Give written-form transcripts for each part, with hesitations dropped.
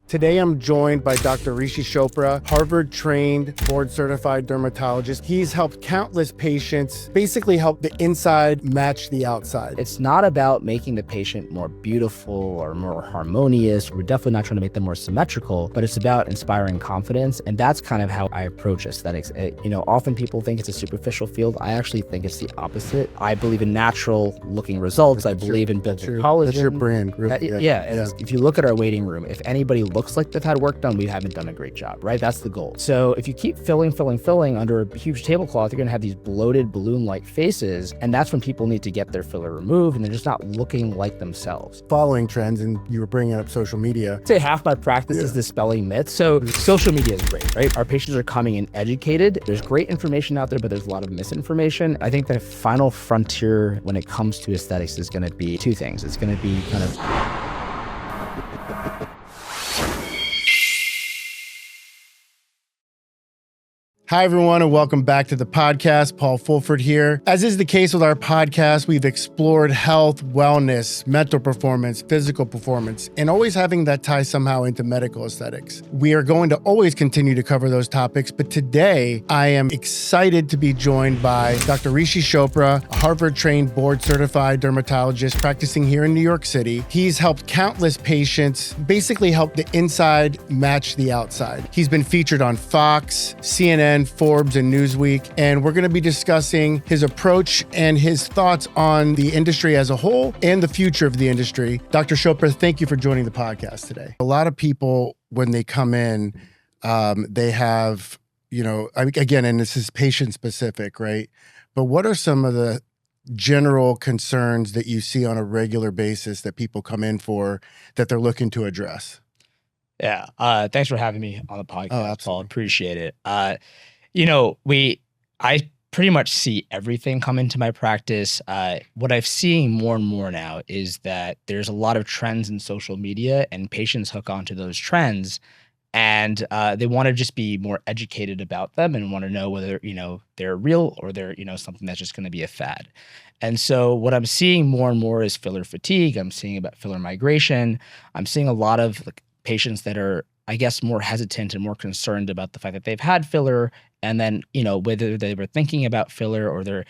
Today I'm joined by Dr. Rishi Chopra, Harvard-trained, board-certified dermatologist. He's helped countless patients basically help the inside match the outside. It's not about making the patient more beautiful or more harmonious. We're definitely not trying to make them more symmetrical, but it's about inspiring confidence. And that's kind of how I approach aesthetics. Often people think it's a superficial field. I actually think it's the opposite. I believe in natural looking results. I believe in building collagen. That's your brand, really. Yeah. If you look at our waiting room, if anybody looks like they've had work done, we haven't done a great job, right? That's the goal. So if you keep filling under a huge tablecloth, you're gonna have these bloated balloon-like faces, and that's when people need to get their filler removed and they're just not looking like themselves. Following trends, and you were bringing up social media. I'd say half my practice is dispelling myths. So social media is great, right? Our patients are coming in educated. There's great information out there, but there's a lot of misinformation. I think the final frontier when it comes to aesthetics is gonna be two things. It's gonna be kind of Hi, everyone, and welcome back to the podcast. Paul Fulford here. As is the case with our podcast, we've explored health, wellness, mental performance, physical performance, and always having that tie somehow into medical aesthetics. We are going to always continue to cover those topics, but today I am excited to be joined by Dr. Rishi Chopra, a Harvard-trained, board-certified dermatologist practicing here in New York City. He's helped countless patients basically help the inside match the outside. He's been featured on Fox, CNN, Forbes, and Newsweek, and we're going to be discussing his approach and his thoughts on the industry as a whole and the future of the industry. Dr. Chopra, thank you for joining the podcast today. A lot of people, when they come in, they have, again, and this is patient specific, right? But what are some of the general concerns that you see on a regular basis that people come in for that they're looking to address? Yeah. Thanks for having me on the podcast, Paul. Appreciate it. I pretty much see everything come into my practice. What I've seen more and more now is that there's a lot of trends in social media and patients hook onto those trends and they want to just be more educated about them and want to know whether, they're real or they're, something that's just going to be a fad. And so what I'm seeing more and more is filler fatigue. I'm seeing about filler migration. I'm seeing a lot of patients that are, I guess, more hesitant and more concerned about the fact that they've had filler, and then, whether they were thinking about filler or they're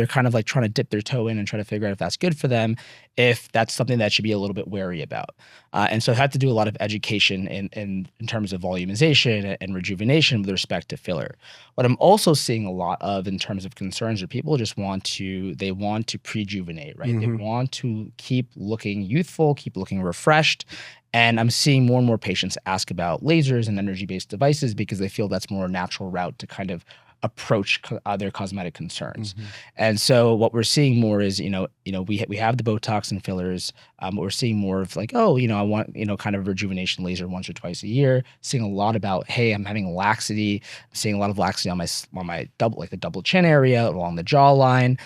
kind of like trying to dip their toe in and try to figure out if that's good for them, if that's something that should be a little bit wary about. And so I've had to do a lot of education in terms of volumization and rejuvenation with respect to filler. What I'm also seeing a lot of in terms of concerns are people just want to prejuvenate, right? Mm-hmm. They want to keep looking youthful, keep looking refreshed. And I'm seeing more and more patients ask about lasers and energy-based devices because they feel that's more a natural route to kind of approach their cosmetic concerns. Mm-hmm. And so what we're seeing more is, we have the Botox and fillers. But we're seeing more of like, I want, kind of rejuvenation laser once or twice a year. Seeing a lot about, hey, I'm having laxity. I'm seeing a lot of laxity on my the double chin area, along the jawline.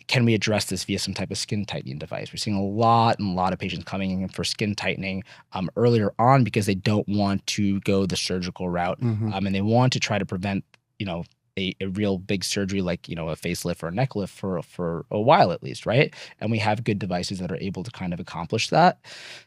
Can we address this via some type of skin tightening device? We're seeing a lot of patients coming in for skin tightening earlier on because they don't want to go the surgical route. Mm-hmm. And they want to try to prevent, a real big surgery like, a facelift or a neck lift for a while at least, right? And we have good devices that are able to kind of accomplish that.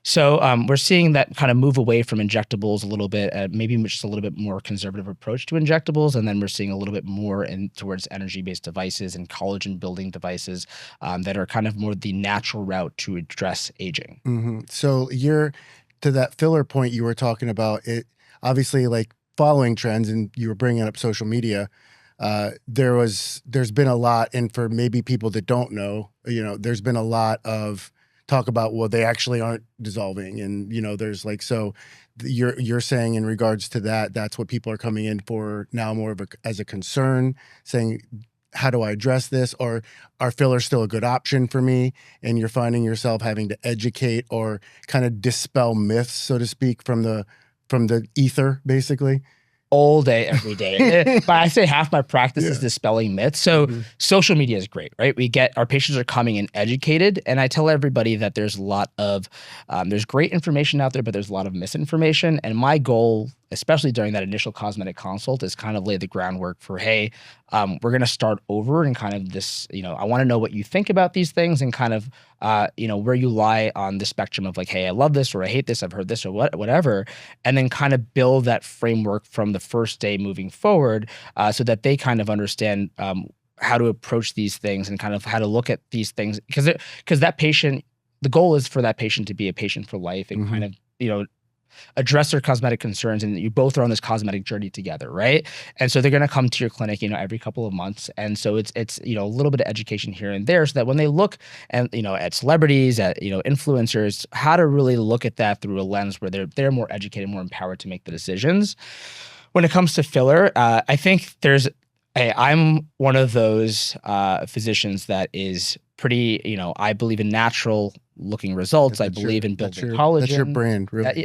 So we're seeing that kind of move away from injectables a little bit, maybe just a little bit more conservative approach to injectables. And then we're seeing a little bit more towards energy-based devices and collagen building devices that are kind of more the natural route to address aging. Mm-hmm. So to that filler point you were talking about, it obviously like following trends, and you were bringing up social media. There's been a lot, and for maybe people that don't know, there's been a lot of talk about, well, they actually aren't dissolving, and there's like, so you're saying in regards to that, that's what people are coming in for now, more of as a concern, saying, how do I address this? Or are fillers still a good option for me? And you're finding yourself having to educate or kind of dispel myths, so to speak, from the ether, basically. All day, every day. But I say half my practice is dispelling myths. So social media is great, right? Our patients are coming in educated. And I tell everybody that there's a lot of, there's great information out there, but there's a lot of misinformation. And my goal especially during that initial cosmetic consult, is kind of lay the groundwork for, hey, we're going to start over and kind of this, I want to know what you think about these things and kind of, where you lie on the spectrum of like, hey, I love this or I hate this, I've heard this or whatever, and then kind of build that framework from the first day moving forward, so that they kind of understand how to approach these things and kind of how to look at these things, because that patient, the goal is for that patient to be a patient for life and kind of, address their cosmetic concerns, and you both are on this cosmetic journey together, right? And so they're going to come to your clinic, every couple of months. And so it's a little bit of education here and there, so that when they look and at celebrities, at influencers, how to really look at that through a lens where they're more educated, more empowered to make the decisions. When it comes to filler, I think I'm one of those physicians that is pretty, I believe in natural looking results. I believe in building collagen. That's your brand, really.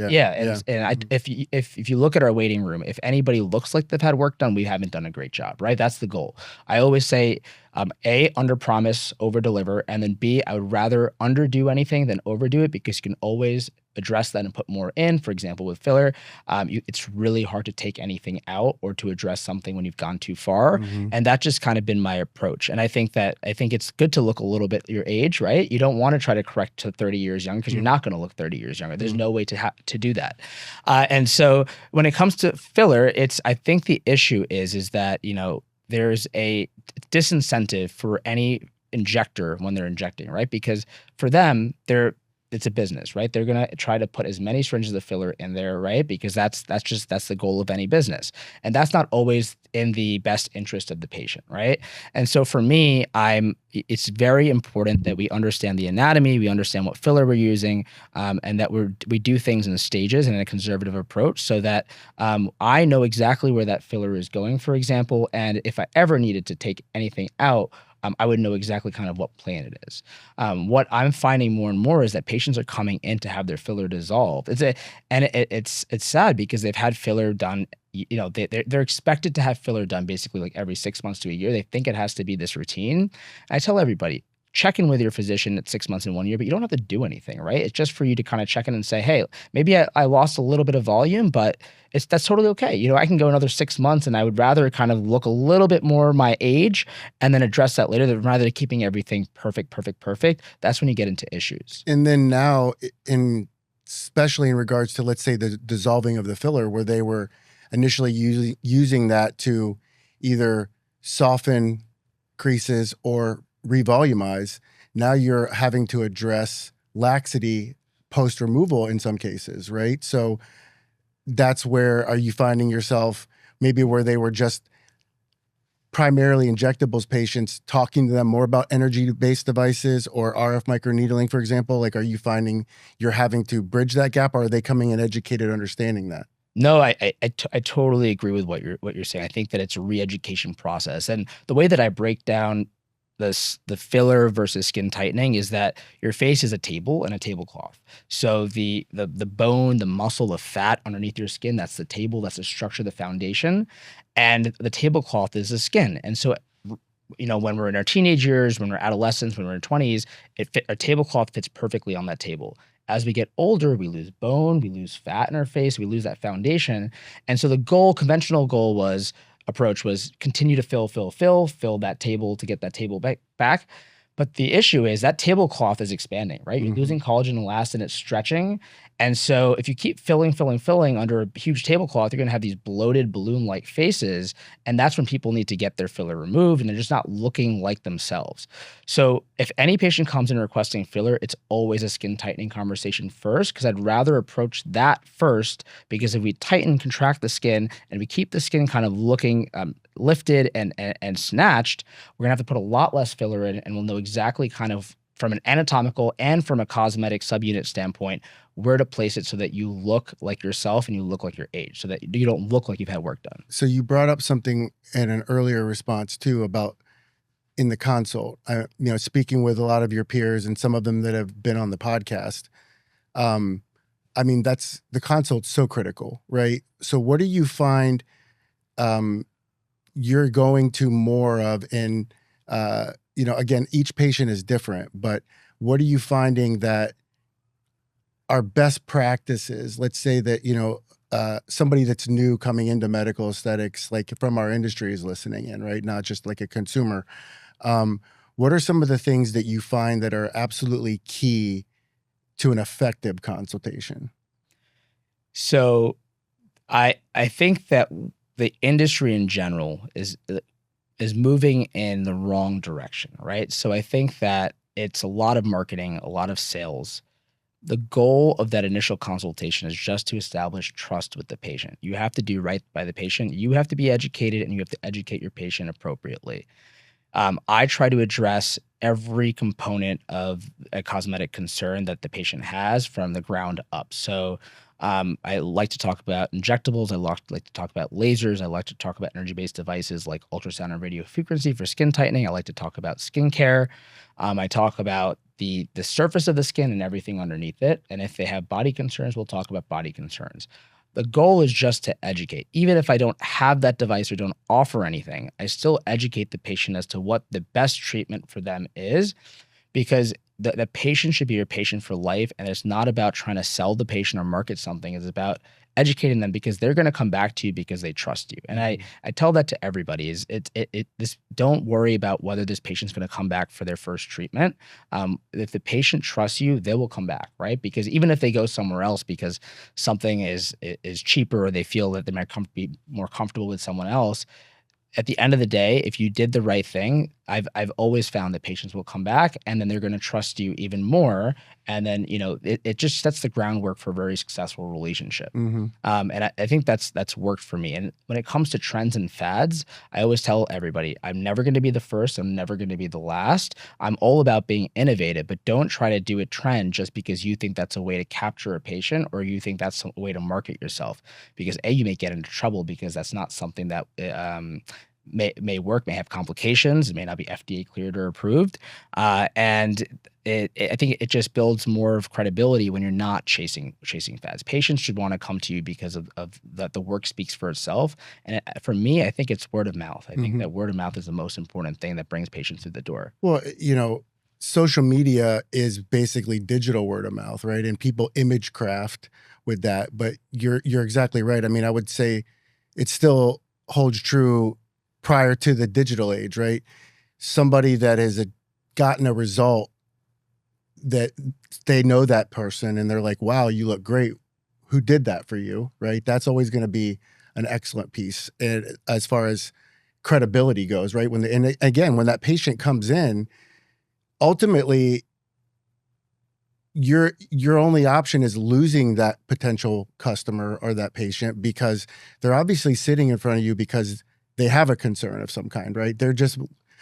If you look at our waiting room, if anybody looks like they've had work done, we haven't done a great job, right? That's the goal. I always say, A, under promise, over deliver, and then B, I would rather underdo anything than overdo it, because you can always address that and put more in. For example, with filler, it's really hard to take anything out or to address something when you've gone too far. And that's just kind of been my approach. And I think it's good to look a little bit your age, right? You don't want to try to correct to 30 years younger, because you're not going to look 30 years younger. There's no way to do that. And so when it comes to filler, I think the issue is that, there's a disincentive for any injector when they're injecting, right? Because for them, it's a business, right? They're going to try to put as many syringes of filler in there, right? Because that's the goal of any business. And that's not always in the best interest of the patient, right? And so for me, it's very important that we understand the anatomy, we understand what filler we're using, and that we do things in stages and in a conservative approach, so that I know exactly where that filler is going, for example, and if I ever needed to take anything out, I would know exactly kind of what plan it is. What I'm finding more and more is that patients are coming in to have their filler dissolved. It's sad, because they've had filler done. They're expected to have filler done basically like every 6 months to a year. They think it has to be this routine. I tell everybody, check in with your physician at 6 months and 1 year, but you don't have to do anything, right? It's just for you to kind of check in and say, hey, maybe I lost a little bit of volume, but that's totally okay. I can go another 6 months, and I would rather kind of look a little bit more my age and then address that later, rather than keeping everything perfect. That's when you get into issues. And then now, especially in regards to, let's say, the dissolving of the filler, where they were initially using that to either soften creases or revolumize, now you're having to address laxity post removal in some cases, right? So that's where, are you finding yourself maybe where they were just primarily injectables patients, talking to them more about energy-based devices or RF microneedling, for example? Like, are you finding you're having to bridge that gap, or are they coming in educated, understanding that? No, I totally agree with what you're saying. I think that it's a re-education process, and the way that I break down the filler versus skin tightening is that your face is a table and a tablecloth. So the bone, the muscle, the fat underneath your skin, that's the table, that's the structure, the foundation, and the tablecloth is the skin. And so, when we're in our teenage years, when we're adolescents, when we're in our 20s, a tablecloth fits perfectly on that table. As we get older, we lose bone, we lose fat in our face, we lose that foundation. And so the conventional approach was continue to fill that table to get that table back. But the issue is that tablecloth is expanding, right? You're losing collagen and elastin, it's stretching. And so if you keep filling under a huge tablecloth, you're going to have these bloated balloon-like faces. And that's when people need to get their filler removed, and they're just not looking like themselves. So if any patient comes in requesting filler, it's always a skin tightening conversation first, because I'd rather approach that first, because if we tighten, contract the skin, and we keep the skin kind of looking lifted and snatched, we're going to have to put a lot less filler in, and we'll know exactly kind of from an anatomical and from a cosmetic subunit standpoint where to place it, so that you look like yourself and you look like your age, so that you don't look like you've had work done. So you brought up something in an earlier response too about in the consult, speaking with a lot of your peers and some of them that have been on the podcast. That's the consult's so critical, right? So what do you find you're going to more of in, again, each patient is different, but what are you finding that are best practices? Let's say that, somebody that's new coming into medical aesthetics, like from our industry, is listening in, right? Not just like a consumer. What are some of the things that you find that are absolutely key to an effective consultation? So I think that the industry in general is moving in the wrong direction, right? So I think that it's a lot of marketing, a lot of sales. The goal of that initial consultation is just to establish trust with the patient. You have to do right by the patient. You have to be educated, and you have to educate your patient appropriately. I try to address every component of a cosmetic concern that the patient has from the ground up. So I like to talk about injectables. I like to talk about lasers. I like to talk about energy-based devices like ultrasound and radio frequency for skin tightening. I like to talk about skincare. I talk about the surface of the skin and everything underneath it. And if they have body concerns, we'll talk about body concerns. The goal is just to educate. Even if I don't have that device or don't offer anything, I still educate the patient as to what the best treatment for them is, because the patient should be your patient for life. And it's not about trying to sell the patient or market something. It's about educating them, because they're going to come back to you because they trust you. And I tell that to everybody is this, don't worry about whether this patient's going to come back for their first treatment. If the patient trusts you, they will come back, right? Because even if they go somewhere else because something is cheaper, or they feel that they might be more comfortable with someone else, at the end of the day, if you did the right thing, I've always found that patients will come back, and then they're going to trust you even more. And then, it just sets the groundwork for a very successful relationship. Mm-hmm. And I think that's worked for me. And when it comes to trends and fads, I always tell everybody, I'm never going to be the first. I'm never going to be the last. I'm all about being innovative, but don't try to do a trend just because you think that's a way to capture a patient, or you think that's a way to market yourself. Because you may get into trouble because that's not something that may work, may have complications, it may not be FDA cleared or approved, and I think it just builds more of credibility when you're not chasing fads. Patients should want to come to you because of that the work speaks for itself, and for me, I think it's word of mouth. I think that word of mouth is the most important thing that brings patients through the door. Well, social media is basically digital word of mouth, right? And people image craft with that. But you're exactly right. I mean, I would say it still holds true prior to the digital age, right? Somebody that has gotten a result that they know that person and they're like, wow, you look great. Who did that for you, right? That's always going to be an excellent piece. And as far as credibility goes, right? And again, when that patient comes in, ultimately your only option is losing that potential customer or that patient, because they're obviously sitting in front of you because they have a concern of some kind, right? They're just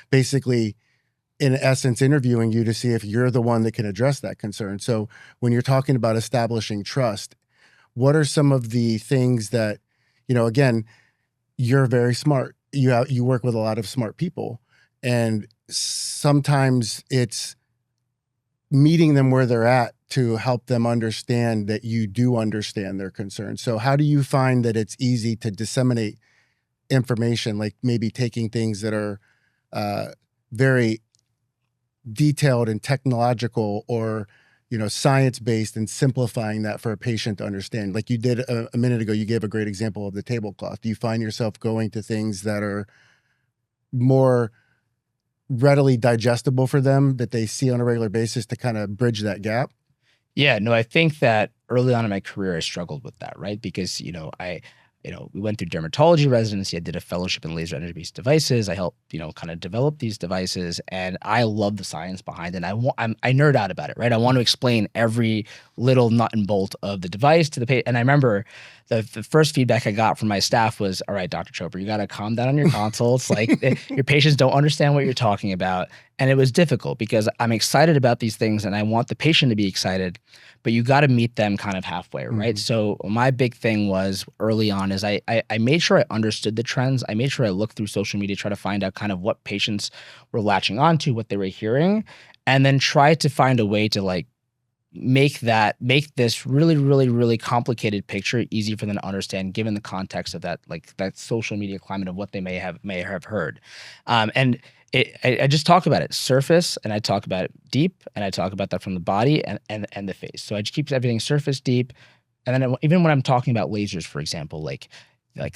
basically, in essence, interviewing you to see if you're the one that can address that concern. So when you're talking about establishing trust, what are some of the things that, again, you're very smart. You work with a lot of smart people, and sometimes it's meeting them where they're at to help them understand that you do understand their concerns. So how do you find that it's easy to disseminate information, like maybe taking things that are very detailed and technological, or science-based, and simplifying that for a patient to understand? Like you did a minute ago, you gave a great example of the tablecloth. Do you find yourself going to things that are more readily digestible for them, that they see on a regular basis, to kind of bridge that gap? Yeah, no, I think that early on in my career, I struggled with that, right? Because, we went through dermatology residency. I did a fellowship in laser energy-based devices. I helped, kind of develop these devices, and I love the science behind it. I nerd out about it, right? I want to explain every little nut and bolt of the device to the patient. And I remember the first feedback I got from my staff was, all right, Dr. Chopra, you got to calm down on your consults. Like your patients don't understand what you're talking about. And it was difficult because I'm excited about these things and I want the patient to be excited, but you got to meet them kind of halfway, right? So my big thing was early on is I made sure I understood the trends. I made sure I looked through social media, try to find out kind of what patients were latching onto, what they were hearing, and then try to find a way to like make this really, really, really complicated picture easy for them to understand, given the context of that, like that social media climate of what they may have heard. And I just talk about it surface, and I talk about it deep, and I talk about that from the body and the face. So I just keep everything surface deep, And then even when I'm talking about lasers, for example, like I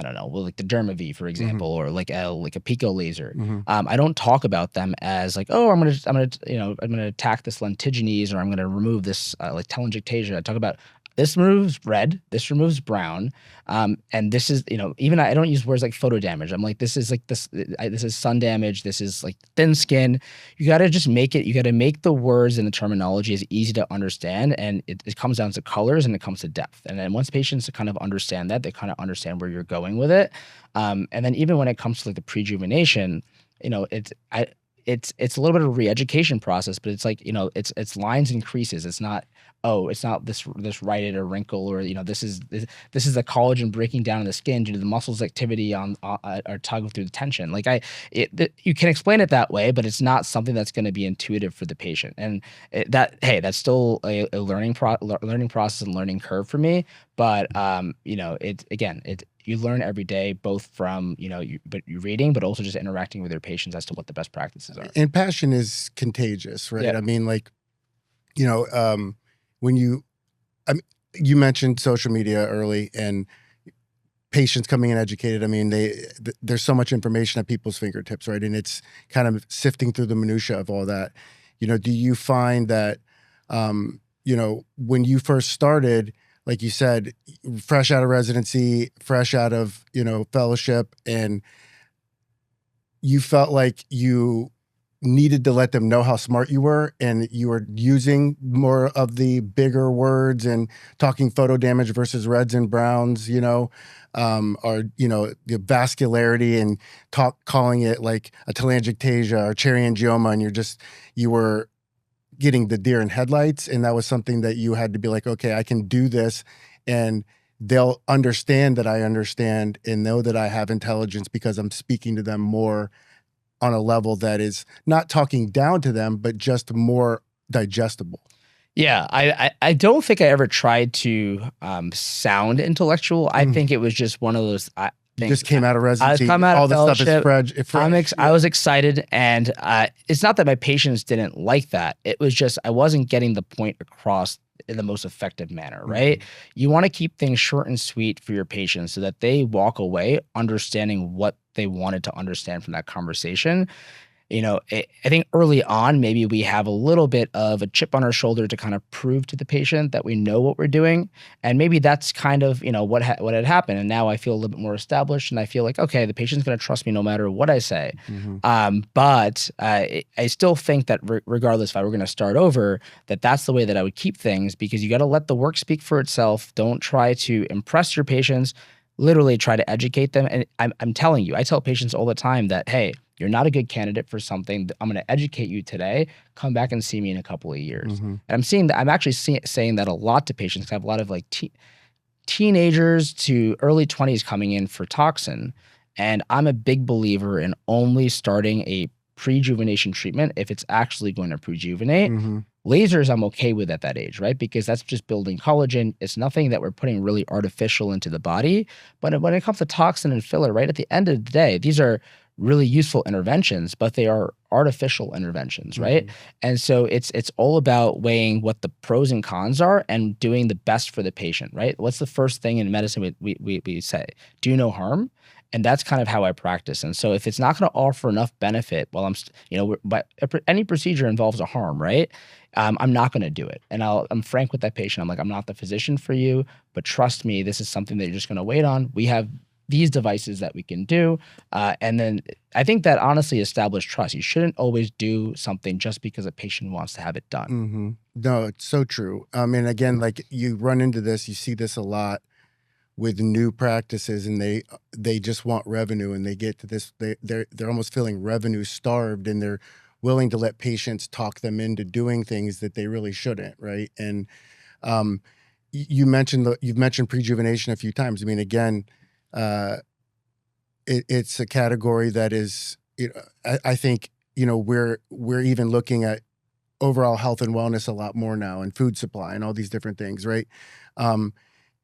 don't know, well, like the Derma for example, or like a pico laser. I don't talk about them as like, oh, I'm gonna attack this lentiginous, or I'm gonna remove this like telangiectasia. I talk about this removes red, this removes brown, and this is, even I don't use words like photo damage. I'm like, this is like this is sun damage. This is like thin skin. You got to just make it. You got to make the words and the terminology as easy to understand, and it comes down to colors and it comes to depth. And then once patients kind of understand that, they kind of understand where you're going with it. And then even when it comes to like the prejuvenation, it's a little bit of a re-education process, but it's like, it's lines and creases. It's not, oh, it's not this rhyted or wrinkle, or this is the collagen breaking down in the skin due to the muscles activity on or tug through the tension. Like you can explain it that way, but it's not something that's going to be intuitive for the patient. And that's still a learning process and learning curve for me. But you learn every day, both from but you're reading, but also just interacting with your patients as to what the best practices are. And passion is contagious, right? Yeah. I mean, like, when you mentioned social media early and patients coming in educated. I mean, there's so much information at people's fingertips, right? And it's kind of sifting through the minutia of all that. Do you find that, when you first started, like you said, fresh out of residency, fresh out of, fellowship, and you felt like you needed to let them know how smart you were, and you were using more of the bigger words and talking photo damage versus reds and browns, or the vascularity, and calling it like a telangiectasia or cherry angioma, and you were getting the deer in headlights. And that was something that you had to be like, okay, I can do this, and they'll understand that I understand and know that I have intelligence because I'm speaking to them more on a level that is not talking down to them, but just more digestible. Yeah, I don't think I ever tried to sound intellectual. I think it was just one of those You things. just came out of residency. Come out all of the stuff is fresh. I was excited, and it's not that my patients didn't like that. It was just I wasn't getting the point across in the most effective manner, right? You want to keep things short and sweet for your patients so that they walk away understanding what they wanted to understand from that conversation. I think early on, maybe we have a little bit of a chip on our shoulder to kind of prove to the patient that we know what we're doing. And maybe that's kind of, what had happened. And now I feel a little bit more established, and I feel like, okay, the patient's going to trust me no matter what I say. But I still think that regardless if I were going to start over, that's the way that I would keep things, because you got to let the work speak for itself. Don't try to impress your patients. Literally try to educate them. And I'm telling you, I tell patients all the time that, hey, you're not a good candidate for something. I'm going to educate you today. Come back and see me in a couple of years. And I'm actually saying that a lot to patients. I have a lot of like teenagers to early 20s coming in for toxin. And I'm a big believer in only starting a prejuvenation treatment if it's actually going to prejuvenate. Lasers, I'm okay with at that age, right? Because that's just building collagen. It's nothing that we're putting really artificial into the body. But when it comes to toxin and filler, right, at the end of the day, these are really useful interventions, but they are artificial interventions, right? And so it's all about weighing what the pros and cons are and doing the best for the patient, right? What's the first thing in medicine we say? Do no harm. And that's kind of how I practice. And so if it's not going to offer enough benefit, but any procedure involves a harm, right? I'm not going to do it. And I'm frank with that patient. I'm like, I'm not the physician for you, but trust me, this is something that you're just going to wait on. We have these devices that we can do. And then I think that honestly established trust. You shouldn't always do something just because a patient wants to have it done. No, it's so true. I mean, again, like you run into this, you see this a lot with new practices, and they just want revenue, and they get to this, they're almost feeling revenue starved, and they're willing to let patients talk them into doing things that they really shouldn't, right? And you've mentioned prejuvenation a few times. I mean, again, it's a category that is, I think, we're even looking at overall health and wellness a lot more now, and food supply and all these different things, right?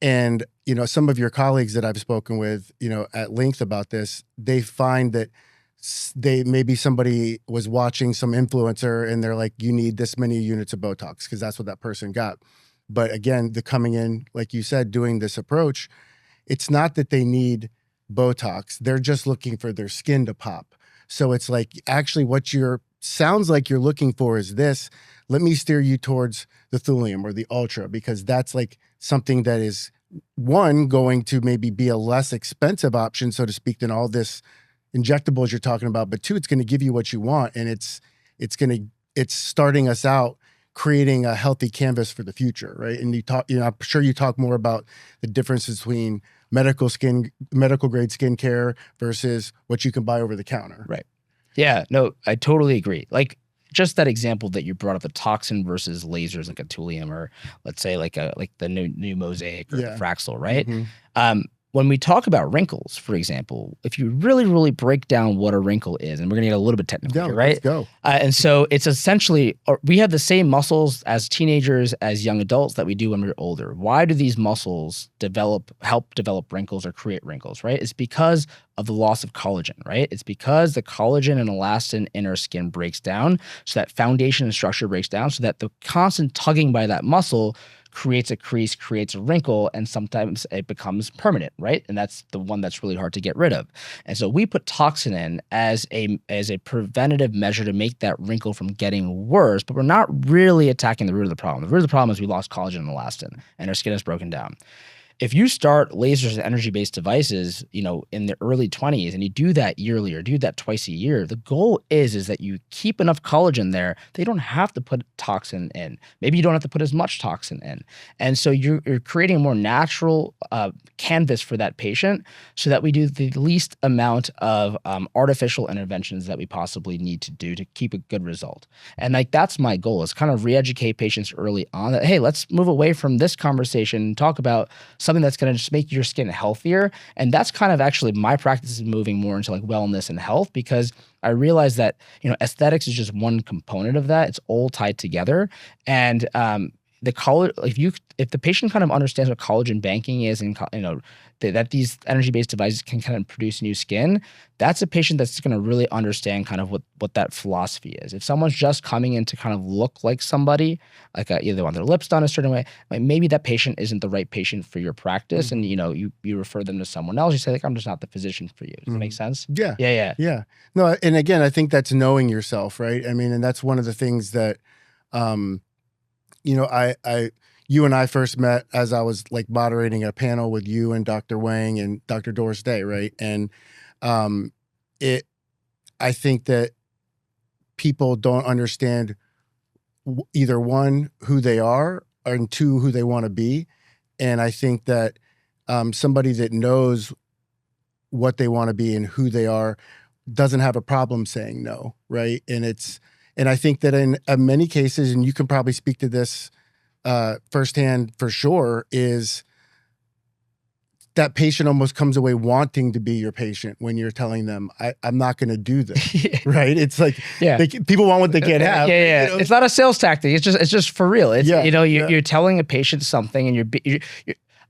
And some of your colleagues that I've spoken with, at length about this, they find that maybe somebody was watching some influencer and they're like, you need this many units of Botox because that's what that person got. But again, the coming in, like you said, doing this approach, it's not that they need Botox. They're just looking for their skin to pop. So it's like, actually what sounds like you're looking for is this. Let me steer you towards the thulium or the ultra, because that's like something that is, one, going to maybe be a less expensive option, so to speak, than all this injectables you're talking about. But two, it's going to give you what you want. And it's starting us out, creating a healthy canvas for the future, right? And I'm sure you talk more about the differences between medical grade skincare versus what you can buy over the counter. Right. Yeah, no, I totally agree. Like just that example that you brought up, the toxin versus lasers, like a thulium, or let's say like the new Mosaic or the Fraxel, right? Mm-hmm. When we talk about wrinkles, for example, if you really, really break down what a wrinkle is, and we're going to get a little bit technical here, right? Let's go. And so it's essentially, we have the same muscles as teenagers, as young adults that we do when we're older. Why do these muscles help develop wrinkles or create wrinkles, right? It's because of the loss of collagen, right? It's because the collagen and elastin in our skin breaks down, so that foundation and structure breaks down, so that the constant tugging by that muscle creates a crease, creates a wrinkle, and sometimes it becomes permanent, right? And that's the one that's really hard to get rid of. And so we put toxin in as a preventative measure to make that wrinkle from getting worse, but we're not really attacking the root of the problem. The root of the problem is we lost collagen and elastin, and our skin is broken down. If you start lasers and energy-based devices, in the early 20s, and you do that yearly or do that twice a year, the goal is that you keep enough collagen there. They don't have to put toxin in. Maybe you don't have to put as much toxin in. And so you're creating a more natural canvas for that patient, so that we do the least amount of artificial interventions that we possibly need to do to keep a good result. And like, that's my goal, is kind of re-educate patients early on that, hey, let's move away from this conversation and talk about something that's going to just make your skin healthier. And that's kind of actually my practice is moving more into like wellness and health, because I realize that, aesthetics is just one component of that. It's all tied together. And if the patient kind of understands what collagen banking is, and that these energy-based devices can kind of produce new skin, that's a patient that's going to really understand kind of what that philosophy is. If someone's just coming in to kind of look like somebody, like either they want their lips done a certain way, like maybe that patient isn't the right patient for your practice, and you refer them to someone else. You say like, I'm just not the physician for you. Does that make sense? Yeah. Yeah. No, and again, I think that's knowing yourself, right? I mean, and that's one of the things that, you and I first met as I was like moderating a panel with you and Dr. Wang and Dr. Doris Day, right? And I think that people don't understand either one, who they are, and two, who they want to be. And I think that somebody that knows what they want to be and who they are doesn't have a problem saying no, right? And I think that in many cases, and you can probably speak to this firsthand for sure, is that patient almost comes away wanting to be your patient when you're telling them, I'm not going to do this, right? It's like, people want what they can't have. Yeah. It's not a sales tactic. It's just for real. It's, you're telling a patient something, and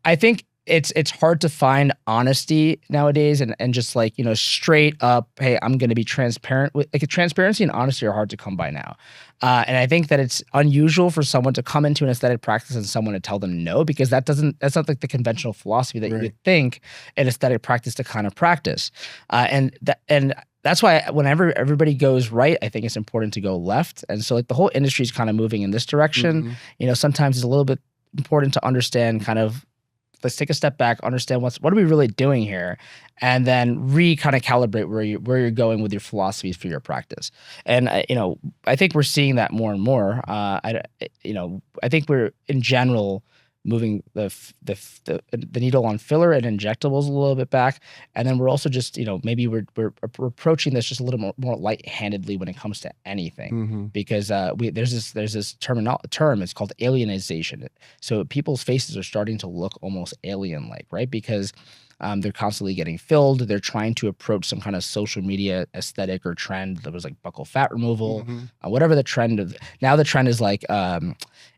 I think it's hard to find honesty nowadays, and just like, straight up, hey, I'm going to be transparent. Like, transparency and honesty are hard to come by now. And I think that it's unusual for someone to come into an aesthetic practice and someone to tell them no, because that's not like the conventional philosophy that you would think an aesthetic practice to kind of practice. And that's why whenever everybody goes right, I think it's important to go left. And so like the whole industry is kind of moving in this direction. Sometimes it's a little bit important to understand kind of, let's take a step back, understand what are we really doing here, and then kind of calibrate where you're going with your philosophies for your practice. And I think we're seeing that more and more. I think we're in general moving the needle on filler and injectables a little bit back, and then we're also just maybe we're approaching this just a little more light-handedly when it comes to anything, because there's this term, it's called alienization. So people's faces are starting to look almost alien-like, right? Because they're constantly getting filled. They're trying to approach some kind of social media aesthetic or trend that was like buccal fat removal, whatever the trend of. Now the trend is like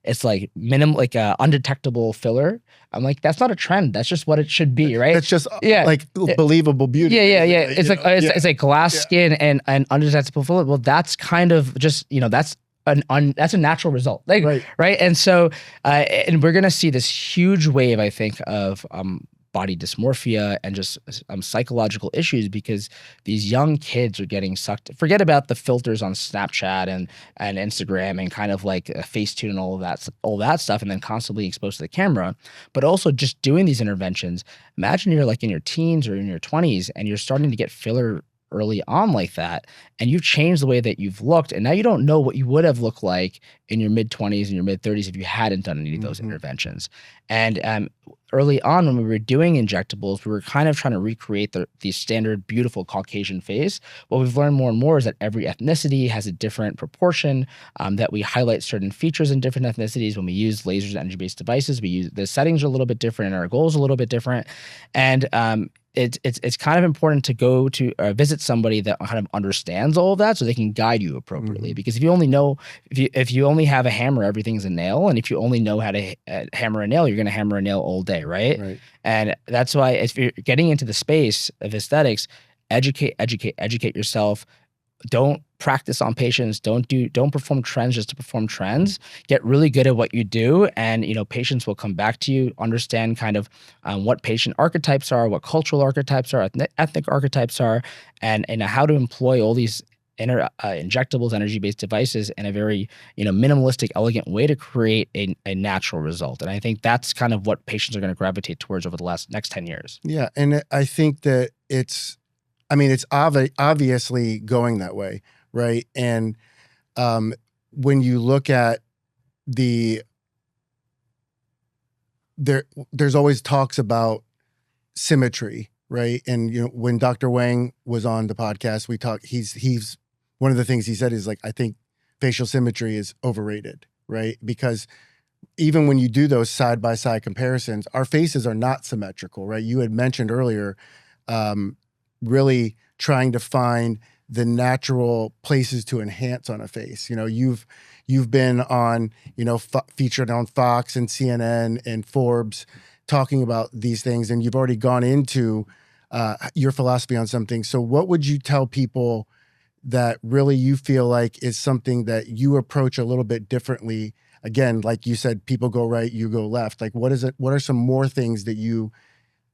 it's like undetectable filler. I'm like, that's not a trend. That's just what it should be, right? That's just like believable beauty. It's like glass skin and undetectable filler. Well, that's kind of just that's that's a natural result, like, Right. right? And so, and we're gonna see this huge wave, I think, of body dysmorphia and just psychological issues because these young kids are getting sucked. Forget about the filters on Snapchat and Instagram and kind of like Facetune and all that stuff, and then constantly exposed to the camera, but also just doing these interventions. Imagine you're like in your teens or in your 20s and you're starting to get filler early on like that, and you've changed the way that you've looked, and now you don't know what you would have looked like in your mid 20s and your mid 30s if you hadn't done any of those interventions. And early on when we were doing injectables, we were kind of trying to recreate the standard beautiful Caucasian face. What we've learned more and more is that every ethnicity has a different proportion, that we highlight certain features in different ethnicities. When we use lasers and energy-based devices, the settings are a little bit different and our goals are a little bit different. And it's kind of important to go to visit somebody that kind of understands all of that so they can guide you appropriately. Because if you only know, if you only have a hammer, everything's a nail. And if you only know how to hammer a nail, you're going to hammer a nail all day, right? And that's why if you're getting into the space of aesthetics, educate yourself. Don't practice on patients. Don't perform trends just to perform trends. Get really good at what you do, and patients will come back to you. Understand kind of what patient archetypes are, what cultural archetypes are, ethnic archetypes are, and how to employ all these injectables, energy-based devices in a very minimalistic, elegant way to create a natural result. And I think that's kind of what patients are going to gravitate towards over the next 10 years. Yeah, and I think that it's obviously going that way, right? And when you look at there's always talks about symmetry, right? And when Dr. Wang was on the podcast, we talked. He's one of the things he said is like, I think facial symmetry is overrated, right? Because even when you do those side by side comparisons, our faces are not symmetrical, right? You had mentioned earlier, really trying to find the natural places to enhance on a face. You've been on, featured on Fox and CNN and Forbes talking about these things, and you've already gone into your philosophy on something. So what would you tell people that really you feel like is something that you approach a little bit differently? Again, like you said, people go right, you go left. Like, what is it? What are some more things that you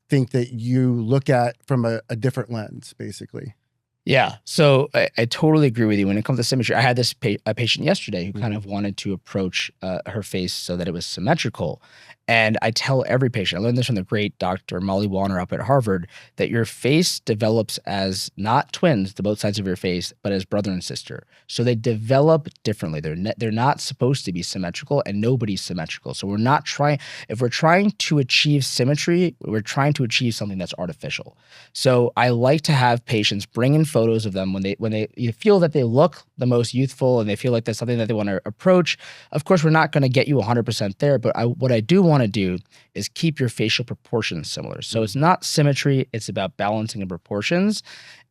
think that you look at from a different lens, basically? Yeah. So I totally agree with you. When it comes to symmetry, I had this a patient yesterday who kind of wanted to approach her face so that it was symmetrical. And I tell every patient, I learned this from the great Dr. Molly Warner up at Harvard, that your face develops as not twins, the both sides of your face, but as brother and sister. So they develop differently. They're not supposed to be symmetrical, and nobody's symmetrical. So if we're trying to achieve symmetry, we're trying to achieve something that's artificial. So I like to have patients bring in photos of them when they feel that they look the most youthful and they feel like that's something that they want to approach. Of course, we're not going to get you 100% there, but what I do want to do is keep your facial proportions similar. So it's not symmetry, it's about balancing of proportions.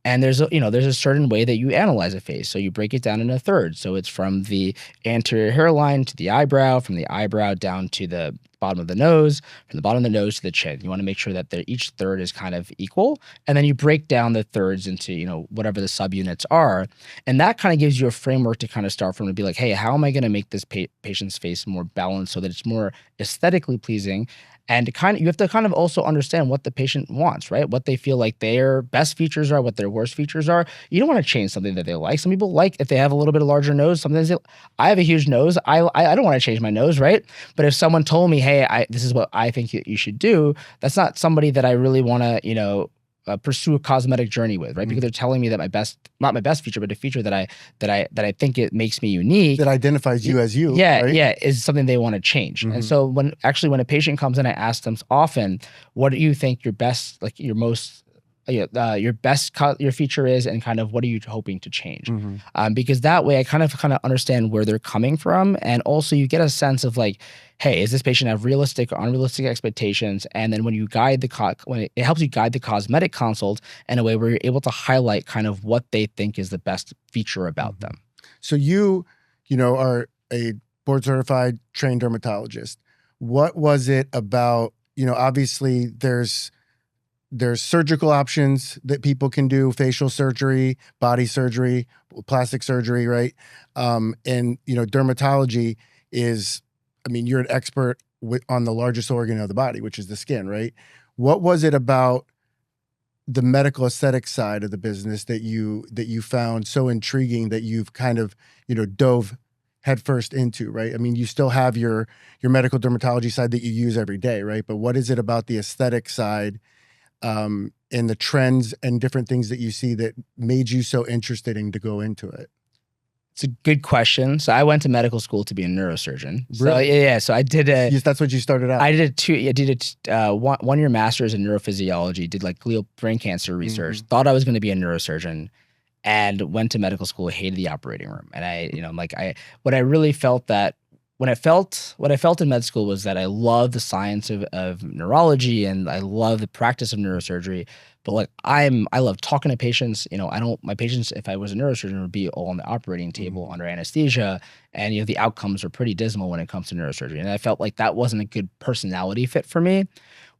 And there's a certain way that you analyze a face. So you break it down into thirds. So it's from the anterior hairline to the eyebrow, from the eyebrow down to the bottom of the nose, from the bottom of the nose to the chin. You want to make sure that each third is kind of equal. And then you break down the thirds into, whatever the subunits are. And that kind of gives you a framework to kind of start from, to be like, hey, how am I going to make this patient's face more balanced so that it's more aesthetically pleasing? And you have to kind of also understand what the patient wants, right? What they feel like their best features are, what their worst features are. You don't want to change something that they like. Some people like if they have a little bit of larger nose. Sometimes I have a huge nose. I don't want to change my nose, right? But if someone told me, hey, this is what I think you should do, that's not somebody that I really want to, pursue a cosmetic journey with, right? Because they're telling me that not my best feature, but a feature that I think it makes me unique, that identifies you as you. Yeah, right? yeah, is something they want to change. And so when a patient comes in, I ask them often, what do you think your best, like your most, your feature is, and kind of what are you hoping to change? Because that way I kind of understand where they're coming from, and also you get a sense of like, hey, is this patient have realistic or unrealistic expectations? And then when you guide it helps you guide the cosmetic consult in a way where you're able to highlight kind of what they think is the best feature about them. So you are a board certified trained dermatologist. What was it about, obviously there's there's surgical options that people can do, facial surgery, body surgery, plastic surgery, right? And dermatology is, I mean, you're an expert on the largest organ of the body, which is the skin, right? What was it about the medical aesthetic side of the business that you found so intriguing that you've kind of dove headfirst into, right? I mean, you still have your medical dermatology side that you use every day, right? But what is it about the aesthetic side and the trends and different things that you see that made you so interested in to go into it? It's a good question. So I went to medical school to be a neurosurgeon. So Really? yeah. So I did That's what you started out. I did a 1 year master's in neurophysiology. Did like glial brain cancer research. Thought I was going to be a neurosurgeon, and went to medical school. Hated the operating room. And what I really felt that what I felt in med school was that I love the science of neurology, and I love the practice of neurosurgery. But like I love talking to patients. My patients, if I was a neurosurgeon, would be all on the operating table under anesthesia, and the outcomes are pretty dismal when it comes to neurosurgery. And I felt like that wasn't a good personality fit for me.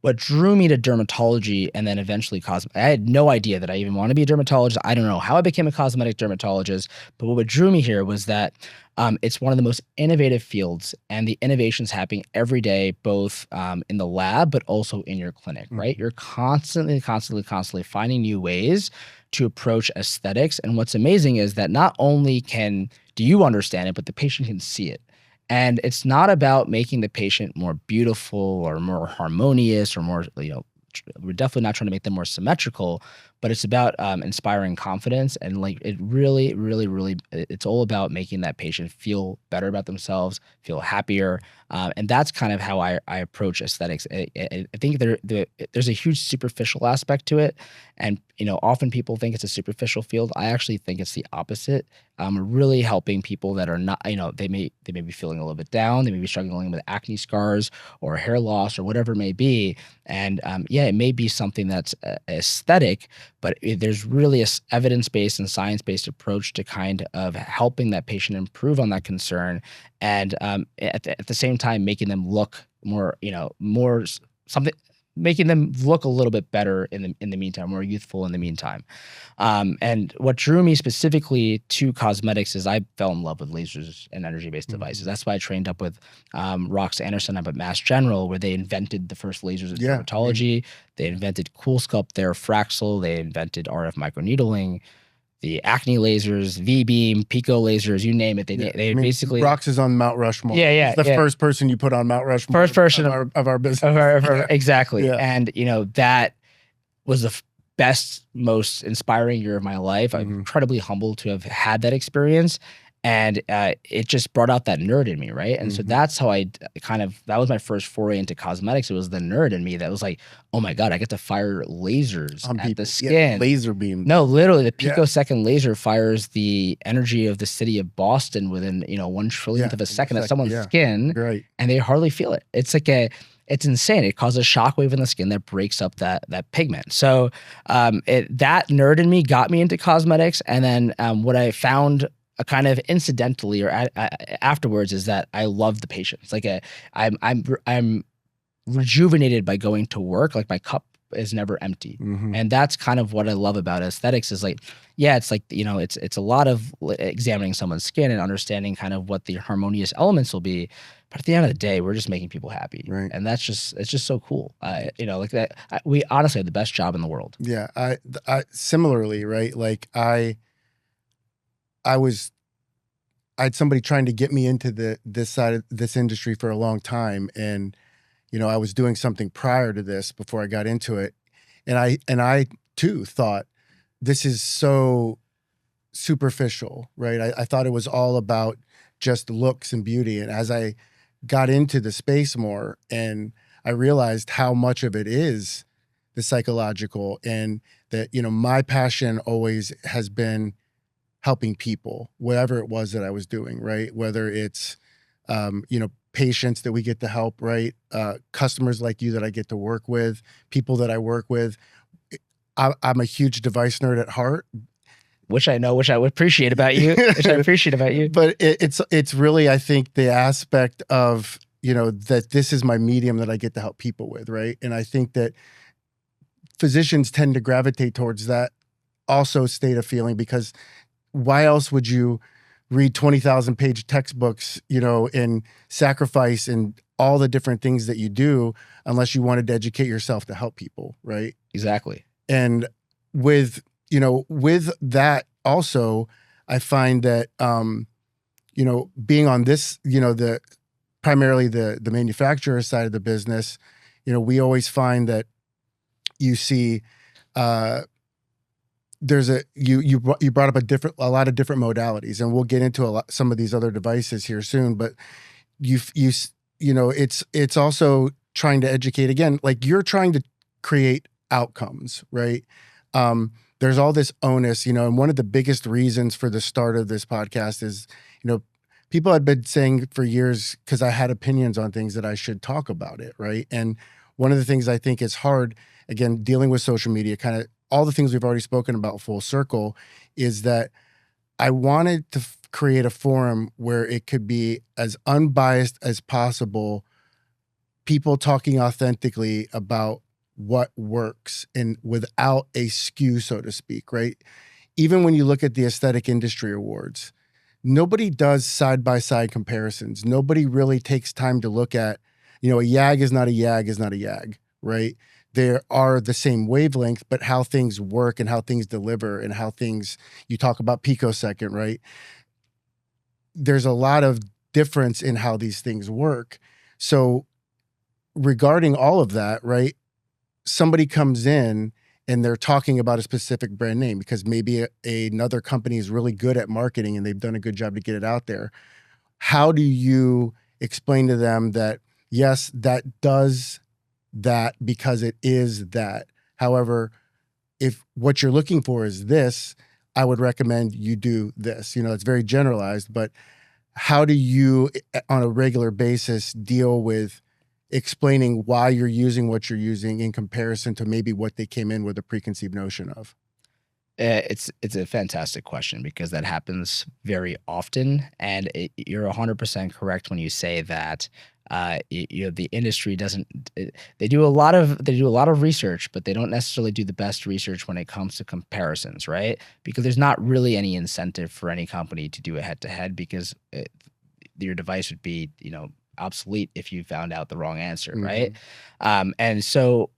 What drew me to dermatology and then eventually I had no idea that I even want to be a dermatologist. I don't know how I became a cosmetic dermatologist, but what drew me here was that it's one of the most innovative fields, and the innovations happening every day, both in the lab, but also in your clinic, right? You're constantly finding new ways to approach aesthetics. And what's amazing is that not only do you understand it, but the patient can see it. And it's not about making the patient more beautiful or more harmonious or more, we're definitely not trying to make them more symmetrical, but it's about inspiring confidence. And like it really, really, really, it's all about making that patient feel better about themselves, feel happier. And that's kind of how I approach aesthetics. I think there's a huge superficial aspect to it. And, often people think it's a superficial field. I actually think it's the opposite. Really helping people that are not, they may be feeling a little bit down. They may be struggling with acne scars or hair loss or whatever it may be. And it may be something that's aesthetic, but there's really a evidence-based and science-based approach to kind of helping that patient improve on that concern, and at the same time making them look more, making them look a little bit better in the meantime, more youthful in the meantime. And what drew me specifically to cosmetics is I fell in love with lasers and energy-based devices. That's why I trained up with Rox Anderson up at Mass General, where they invented the first lasers in dermatology. They invented CoolSculpt there, Fraxel. They invented RF microneedling, the acne lasers, V-beam, Pico lasers, you name it. They basically Rox is on Mount Rushmore. Yeah. He's the first person you put on Mount Rushmore. First person of our business. Exactly. Yeah. And that was the best, most inspiring year of my life. I'm incredibly humbled to have had that experience. And it just brought out that nerd in me, right? And so that's how that was my first foray into cosmetics. It was the nerd in me that was like, oh my God, I get to fire lasers on at people. the skin. Yeah, laser beam. No, literally, the picosecond laser fires the energy of the city of Boston within 1/1,000,000th of a second at someone's skin, right? And they hardly feel it. It's like it's insane. It causes a shockwave in the skin that breaks up that pigment. So that nerd in me got me into cosmetics, and then what I found kind of incidentally or afterwards is that I love the patients. Like I'm rejuvenated by going to work. Like my cup is never empty. And that's kind of what I love about aesthetics is like, it's like, it's a lot of examining someone's skin and understanding kind of what the harmonious elements will be. But at the end of the day, we're just making people happy. Right. And it's just so cool. Like that, we honestly have the best job in the world. Yeah. I similarly, right? Like I had somebody trying to get me into this side of this industry for a long time. And, I was doing something prior to this before I got into it. And I too thought this is so superficial, right? I thought it was all about just looks and beauty. And as I got into the space more and I realized how much of it is the psychological, and that, my passion always has been helping people, whatever it was that I was doing, right? Whether it's, patients that we get to help, right? Customers like you that I get to work with, people that I work with. I'm a huge device nerd at heart. Which I would appreciate about you. But it's really, I think, the aspect of, that this is my medium that I get to help people with, right? And I think that physicians tend to gravitate towards that also state of feeling, because why else would you read 20,000 page textbooks, and sacrifice and all the different things that you do, unless you wanted to educate yourself to help people, right? Exactly. And with that also, I find that, being on this, the primarily the manufacturer side of the business, we always find that you see, there's you brought up a lot of different modalities, and we'll get into some of these other devices here soon. But it's also trying to educate again, like you're trying to create outcomes, right? There's all this onus, and one of the biggest reasons for the start of this podcast is, people had been saying for years, because I had opinions on things, that I should talk about it, right? And one of the things I think is hard, again, dealing with social media, kind of all the things we've already spoken about full circle, is that I wanted to create a forum where it could be as unbiased as possible, people talking authentically about what works and without a skew, so to speak, right? Even when you look at the aesthetic industry awards, nobody does side-by-side comparisons. Nobody really takes time to look at, a YAG is not a YAG is not a YAG, right? They are the same wavelength, but how things work and how things deliver and how things, you talk about picosecond, right? There's a lot of difference in how these things work. So regarding all of that, right, somebody comes in and they're talking about a specific brand name because maybe another company is really good at marketing and they've done a good job to get it out there. How do you explain to them that, yes, that does that because it is that? However, if what you're looking for is this, I would recommend you do this. It's very generalized, but how do you, on a regular basis, deal with explaining why you're using what you're using in comparison to maybe what they came in with a preconceived notion of? It's a fantastic question, because that happens very often, and you're 100% correct when you say that the industry doesn't. They do a lot of research, but they don't necessarily do the best research when it comes to comparisons, right? Because there's not really any incentive for any company to do a head to head, because your device would be obsolete if you found out the wrong answer, right? And so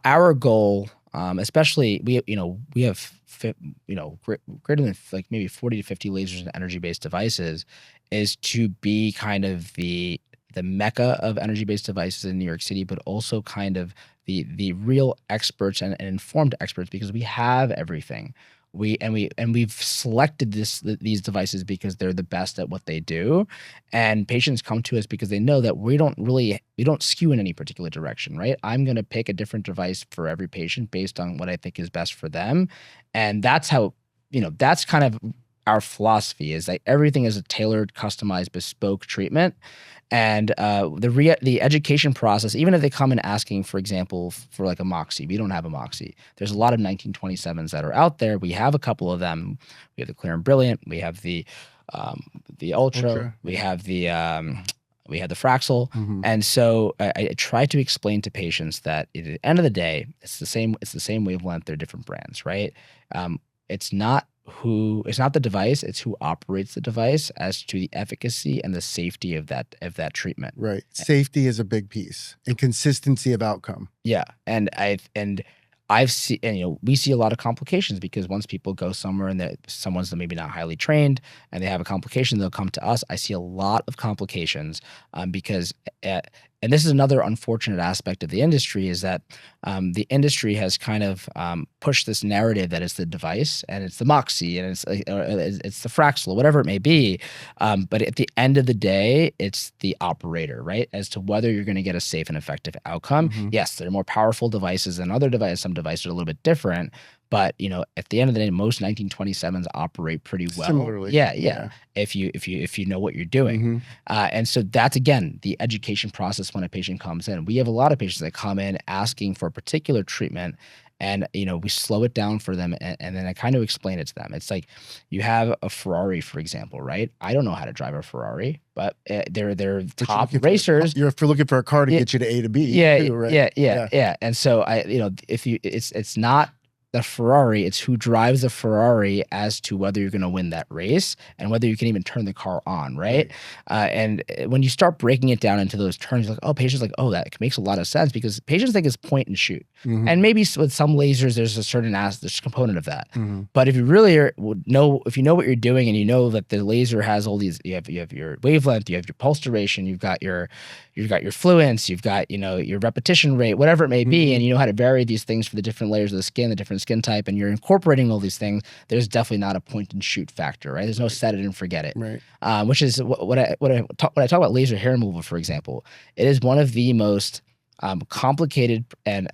our goal, especially we have greater than like maybe 40 to 50 lasers and energy based devices, is to be kind of the mecca of energy based devices in New York City, but also kind of the real experts and informed experts, because we have everything. We've selected these devices because they're the best at what they do, and patients come to us because they know that we don't skew in any particular direction, right? I'm going to pick a different device for every patient based on what I think is best for them, and that's how that's kind of our philosophy, is that everything is a tailored, customized, bespoke treatment. And the education process, even if they come in asking, for example, for like a Moxie, we don't have a Moxie. There's a lot of 1927s that are out there. We have a couple of them. We have the Clear and Brilliant. We have the Ultra. We have the Fraxel. And so I try to explain to patients that at the end of the day, it's the same wavelength. They're different brands, right? It's not the device, it's who operates the device as to the efficacy and the safety of that treatment. Right. Safety is a big piece, and consistency of outcome. Yeah. And I've seen, we see a lot of complications, because once people go somewhere and someone's maybe not highly trained and they have a complication, they'll come to us. I see a lot of complications because and this is another unfortunate aspect of the industry, is that the industry has kind of pushed this narrative that it's the device and it's the Moxie and it's the Fraxel, whatever it may be. But at the end of the day, it's the operator, right? As to whether you're going to get a safe and effective outcome. Yes, they're more powerful devices than other devices. Some devices are a little bit different. But at the end of the day, most 1927s operate pretty well. Similarly, yeah. If you know what you're doing, and so that's again the education process when a patient comes in. We have a lot of patients that come in asking for a particular treatment, And, we slow it down for them. And then I kind of explain it to them. It's like you have a Ferrari, for example, right? I don't know how to drive a Ferrari, but they're But top racers. You're looking for a car to Yeah, get you to A to B yeah, too, right? yeah. And so it's not the Ferrari, it's who drives the Ferrari as to whether you're going to win that race and whether you can even turn the car on, right? And when you start breaking it down into those terms, like, oh, patients like, oh, that makes a lot of sense because patients think it's point and shoot. Mhm. And maybe with some lasers, there's a certain there's a component of that. Mhm. But if you really if you know what you're doing and you know that the laser has all these, you have your wavelength, you have your pulse duration, you've got your fluence, you've got, your repetition rate, whatever it may be, and you know how to vary these things for the different layers of the skin, the different skin type, and you're incorporating all these things, there's definitely not a point and shoot factor, right? There's no set it and forget it. Right. Which is when I talk about laser hair removal, for example, it is one of the most complicated and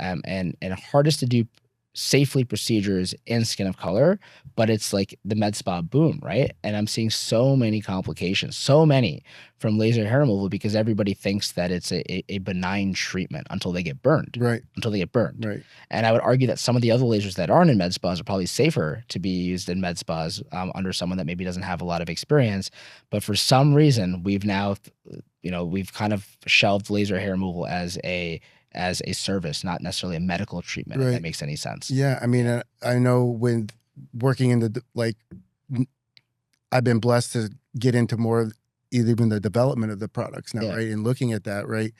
hardest to do safely procedures in skin of color, but it's like the med spa boom, right? And I'm seeing so many complications, so many from laser hair removal because everybody thinks that it's a benign treatment until they get burned. Right. Until they get burned. Right. And I would argue that some of the other lasers that aren't in med spas are probably safer to be used in med spas under someone that maybe doesn't have a lot of experience. But for some reason, we've now, we've kind of shelved laser hair removal as a service, not necessarily a medical treatment, if that makes any sense. Yeah. I mean, I know when working in I've been blessed to get into more of even the development of the products now, right? And looking at that, right?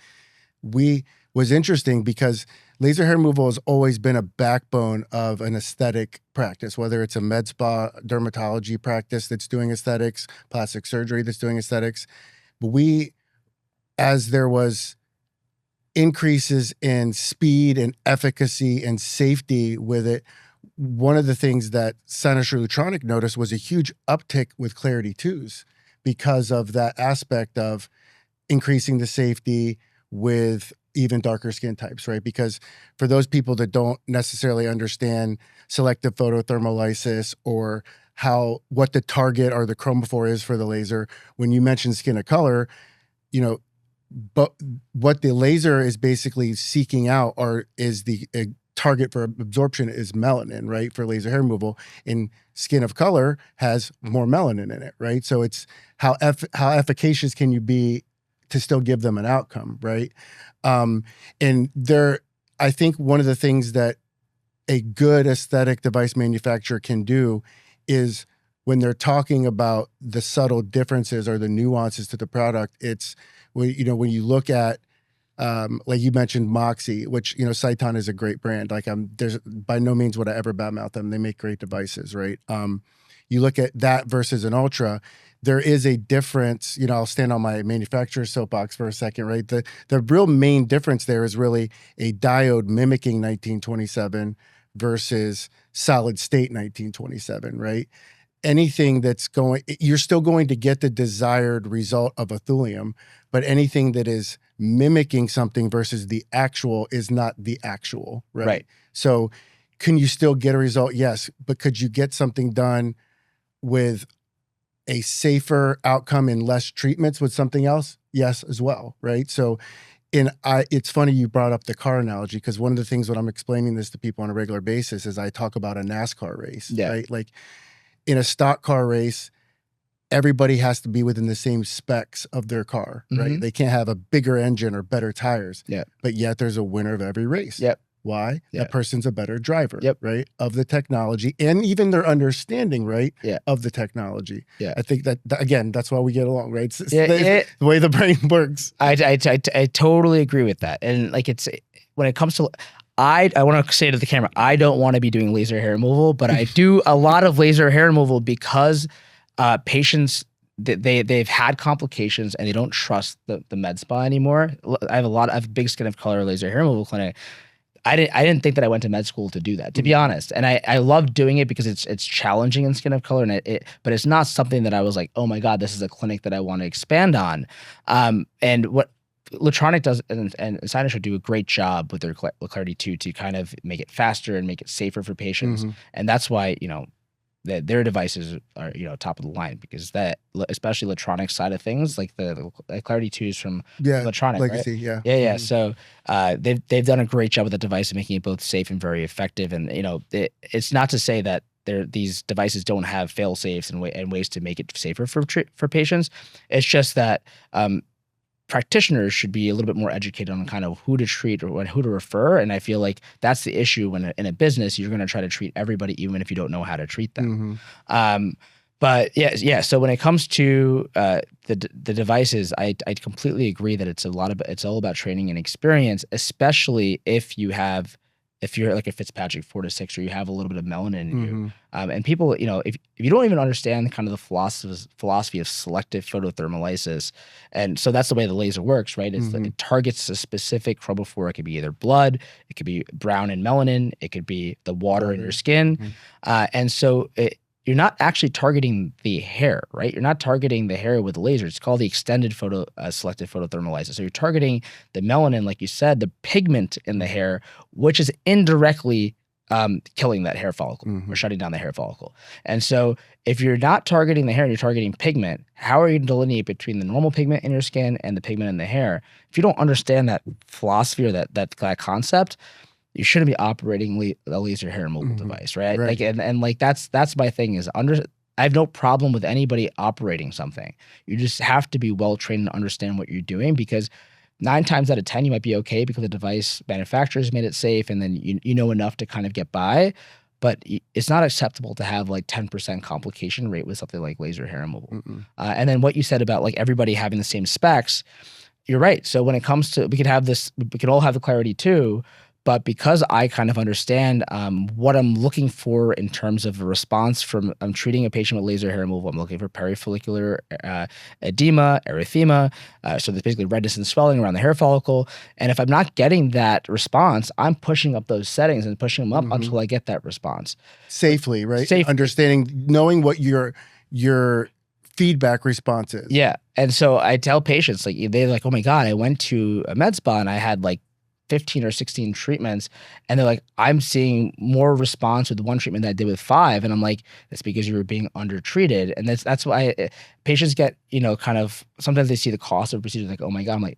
Was interesting because laser hair removal has always been a backbone of an aesthetic practice, whether it's a med spa dermatology practice that's doing aesthetics, plastic surgery that's doing aesthetics. But as there was increases in speed and efficacy and safety with it, one of the things that Senator Lutronic noticed was a huge uptick with Clarity 2s because of that aspect of increasing the safety with even darker skin types, right? Because for those people that don't necessarily understand selective photothermolysis or what the target or the chromophore is for the laser, when you mention skin of color, but what the laser is basically seeking out is the target for absorption is melanin, right? For laser hair removal, and skin of color has more melanin in it, right? So it's how efficacious can you be to still give them an outcome, right? And I think one of the things that a good aesthetic device manufacturer can do is when they're talking about the subtle differences or the nuances to the product, it's when you look at like you mentioned Moxie, which Sciton is a great brand. Like there's by no means would I ever badmouth them. They make great devices, right? You look at that versus an Ultra, there is a difference. I'll stand on my manufacturer's soapbox for a second, right? The real main difference there is really a diode mimicking 1927 versus solid state 1927, right? Anything you're still going to get the desired result of a thulium, but anything that is mimicking something versus the actual is not the actual, right? So can you still get a result? Yes. But could you get something done with a safer outcome and less treatments with something else? Yes, as well, right? So it's funny you brought up the car analogy because one of the things when I'm explaining this to people on a regular basis is I talk about a NASCAR race, right? Like in a stock car race, everybody has to be within the same specs of their car, right? They can't have a bigger engine or better tires, but yet there's a winner of every race. Why? That person's a better driver, right? Of the technology and even their understanding, right? Of the technology. I think that again, that's why we get along, right? It's the way the brain works. I totally agree with that. And like when it comes to I want to say to the camera, I don't want to be doing laser hair removal, but I do a lot of laser hair removal because patients they've had complications and they don't trust the med spa anymore. I have a big skin of color laser hair removal clinic. I didn't think that I went to med school to do that, to be honest. And I love doing it because it's challenging in skin of color, but it's not something that I was like, oh my God, this is a clinic that I want to expand on. And what Lutronic does and Cynosure do a great job with their Clarity 2 to kind of make it faster and make it safer for patients. And that's why, their devices are top of the line, because that, especially electronic side of things, like the Clarity 2 is from electronic, Legacy, right? yeah. Yeah. So they've done a great job with the device of making it both safe and very effective. And it's not to say that these devices don't have fail safes and ways to make it safer for patients. It's just that practitioners should be a little bit more educated on kind of who to treat or who to refer. And I feel like that's the issue when in a business, you're going to try to treat everybody, even if you don't know how to treat them. But yeah. So when it comes to the devices, I completely agree that it's all about training and experience, especially if you're like a Fitzpatrick 4-6, or you have a little bit of melanin in you. And people, if you don't even understand kind of the philosophy of selective photothermolysis, and so that's the way the laser works, right? It targets a specific chromophore. It could be either blood, it could be brown and melanin, it could be the water in your skin. And so you're not actually targeting the hair, right? You're not targeting the hair with the laser. It's called the extended selective photothermolysis. So you're targeting the melanin, like you said, the pigment in the hair, which is indirectly killing that hair follicle or shutting down the hair follicle. And so if you're not targeting the hair and you're targeting pigment, how are you to delineate between the normal pigment in your skin and the pigment in the hair? If you don't understand that philosophy or that concept, you shouldn't be operating a laser hair removal device, right? Like, and like that's my thing is I have no problem with anybody operating something. You just have to be well trained and understand what you're doing, because 9 times out of 10 you might be okay because the device manufacturers made it safe, and then you know enough to kind of get by. But it's not acceptable to have like 10% complication rate with something like laser hair removal. And then what you said about like everybody having the same specs, you're right. So when it comes to, we could all have the Clarity 2, but because I kind of understand what I'm looking for in terms of a response from, I'm treating a patient with laser hair removal, I'm looking for perifollicular edema, erythema, so there's basically redness and swelling around the hair follicle. And if I'm not getting that response, I'm pushing up those settings and pushing them up until I get that response. Safely, right? Understanding, knowing what your feedback response is. Yeah. And so I tell patients, like, they're like, oh my God, I went to a med spa and I had like 15 or 16 treatments, and they're like, I'm seeing more response with one treatment than I did with 5. And I'm like, that's because you were being undertreated. And that's why patients get, kind of, sometimes they see the cost of procedures like, oh my God. I'm like,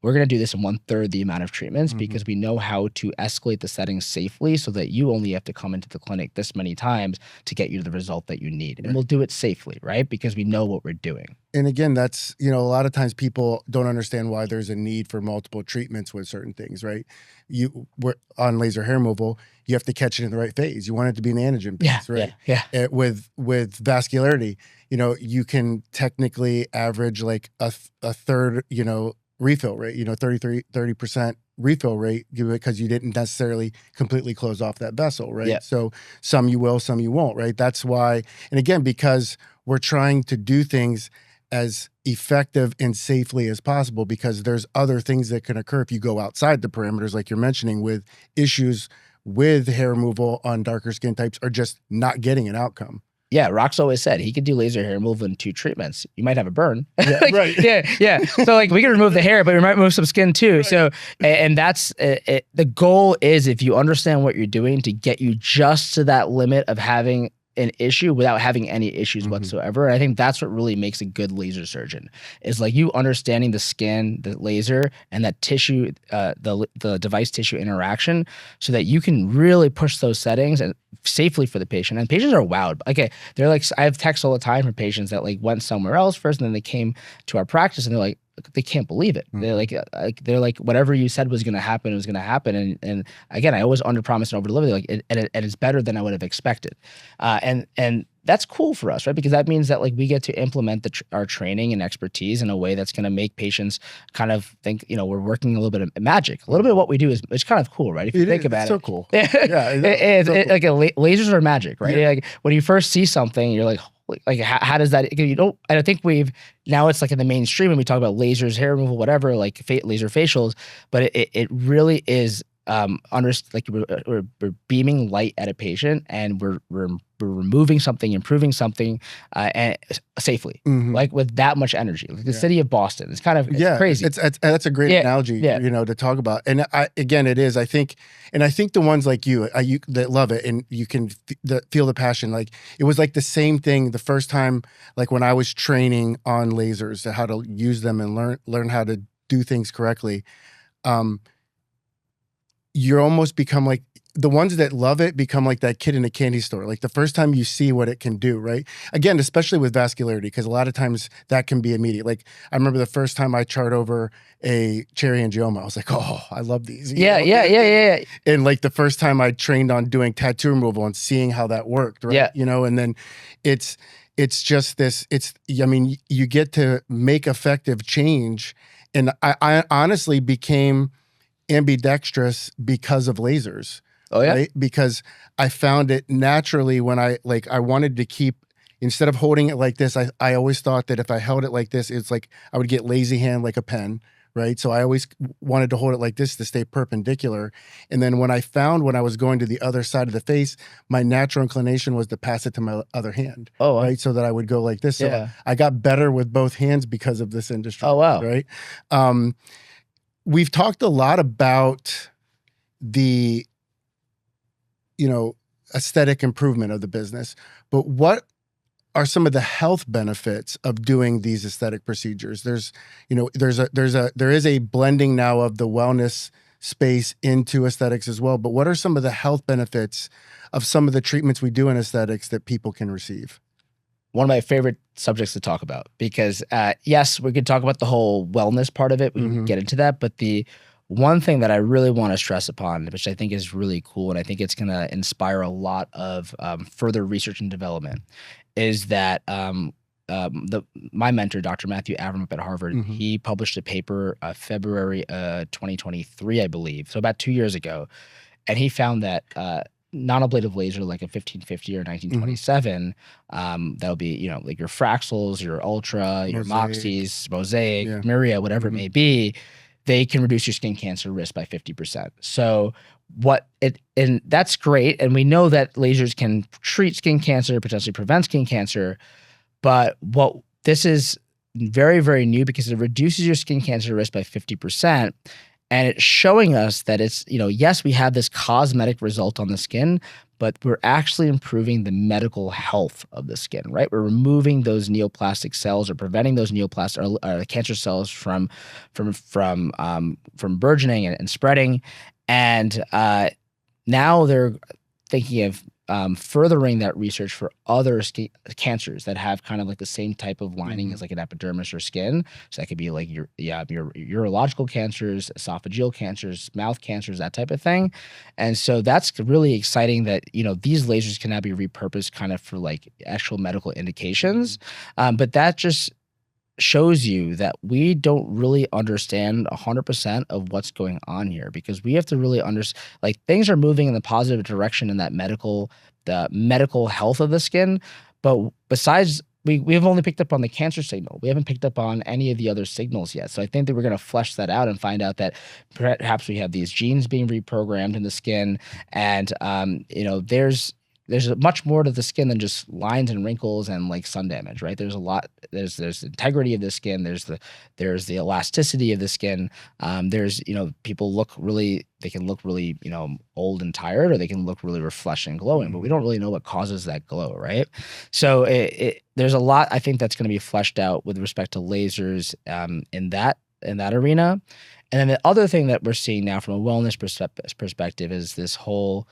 we're going to do this in 1/3 the amount of treatments because we know how to escalate the settings safely, so that you only have to come into the clinic this many times to get you the result that you need. And we'll do it safely, right? Because we know what we're doing. And again, that's, a lot of times people don't understand why there's a need for multiple treatments with certain things, right? We're on laser hair removal, you have to catch it in the right phase. You want it to be an anagen phase, right? Yeah. With vascularity, you can technically average like a third, refill rate, 30% refill rate, because you didn't necessarily completely close off that vessel, right? Yeah. So some you will, some you won't, right? That's why, and again, because we're trying to do things as effective and safely as possible, because there's other things that can occur if you go outside the parameters, like you're mentioning, with issues with hair removal on darker skin types, or just not getting an outcome. Yeah, Rox always said he could do laser hair removal in 2 treatments. You might have a burn. Yeah, right. Yeah. So like we can remove the hair, but we might remove some skin too. Right. So, and that's the goal is, if you understand what you're doing, to get you just to that limit of having an issue without having any issues whatsoever. And I think that's what really makes a good laser surgeon, is like you understanding the skin, the laser, and that tissue, the device tissue interaction, so that you can really push those settings and safely for the patient. And patients are wowed. Okay, they're like, I have texts all the time from patients that like went somewhere else first, and then they came to our practice, and they're like, they can't believe it. They're like, whatever you said was going to happen was going to happen. And again, I always underpromise and overdeliver. And it's better than I would have expected. And that's cool for us, right? Because that means that like we get to implement our training and expertise in a way that's going to make patients kind of think, we're working a little bit of magic. A little bit of what we do it's kind of cool, right? If you think about it. So cool. Yeah. Like lasers are magic, right? Yeah. Like when you first see something, you're like how does that, I don't think now it's like in the mainstream when we talk about lasers, hair removal, whatever, like laser facials, but it really is like we're beaming light at a patient, and we're removing something, improving something, and safely, Mhm. like with that much energy. Like the Yeah. city of Boston, it's kind of Yeah, crazy. it's that's a great Yeah, analogy, yeah. to talk about. And again, it is. I think the ones like you that love it, and you can feel the passion. Like it was like the same thing the first time, like when I was training on lasers, how to use them and learn how to do things correctly. Um, you're almost become like the ones that love it become like that kid in a candy store. Like the first time you see what it can do, right? Again, especially with vascularity, because a lot of times that can be immediate. Like I remember the first time I chart over a cherry angioma, I was like, oh, I love these. Yeah. And like the first time I trained on doing tattoo removal and seeing how that worked, right? Yeah. And then it's just this, I mean, you get to make effective change. And I honestly became ambidextrous because of lasers. Oh yeah. Right? Because I found it naturally when I wanted to keep, instead of holding it like this, I always thought that if I held it like this, it's like I would get lazy hand like a pen, right? So I always wanted to hold it like this to stay perpendicular. And then when I was going to the other side of the face, my natural inclination was to pass it to my other hand. Oh, wow. Right? So that I would go like this. So Yeah. I got better with both hands because of this industry. Oh, wow. Right? We've talked a lot about the aesthetic improvement of the business, but what are some of the health benefits of doing these aesthetic procedures? There is a blending now of the wellness space into aesthetics as well, but what are some of the health benefits of some of the treatments we do in aesthetics that people can receive? One of my favorite subjects to talk about, because yes, we could talk about the whole wellness part of it. We can get into that, but the one thing that I really want to stress upon, which I think is really cool, and I think it's going to inspire a lot of further research and development, is that my mentor, Dr. Matthew Avram up at Harvard, he published a paper February 2023, I believe, so about 2 years ago, and he found that non-ablative laser like a 1550 or 1927, that'll be, like your Fraxels, your Ultra, your Moxies, Mosaic, Myria, whatever it may be, they can reduce your skin cancer risk by 50%. So and that's great. And we know that lasers can treat skin cancer, potentially prevent skin cancer. But this is very, very new because it reduces your skin cancer risk by 50%. And it's showing us that it's, yes, we have this cosmetic result on the skin, but we're actually improving the medical health of the skin, right? We're removing those neoplastic cells or preventing those neoplastic or cancer cells from burgeoning and spreading. And now they're thinking of furthering that research for other cancers that have kind of like the same type of lining as like an epidermis or skin. So that could be like your urological cancers, esophageal cancers, mouth cancers, that type of thing. And so that's really exciting that, these lasers can now be repurposed kind of for like actual medical indications. But that just shows you that we don't really understand 100% of what's going on here, because we have to really understand, like, things are moving in the positive direction in that the medical health of the skin. But besides, we've only picked up on the cancer signal. We haven't picked up on any of the other signals yet. So I think that we're going to flesh that out and find out that perhaps we have these genes being reprogrammed in the skin. And, there's much more to the skin than just lines and wrinkles and like sun damage, right? There's a lot. There's integrity of the skin. There's the elasticity of the skin. There's people they can look really old and tired, or they can look really refreshed and glowing, but we don't really know what causes that glow, right? So there's a lot, I think, that's going to be fleshed out with respect to lasers in that arena. And then the other thing that we're seeing now from a wellness perspective is this whole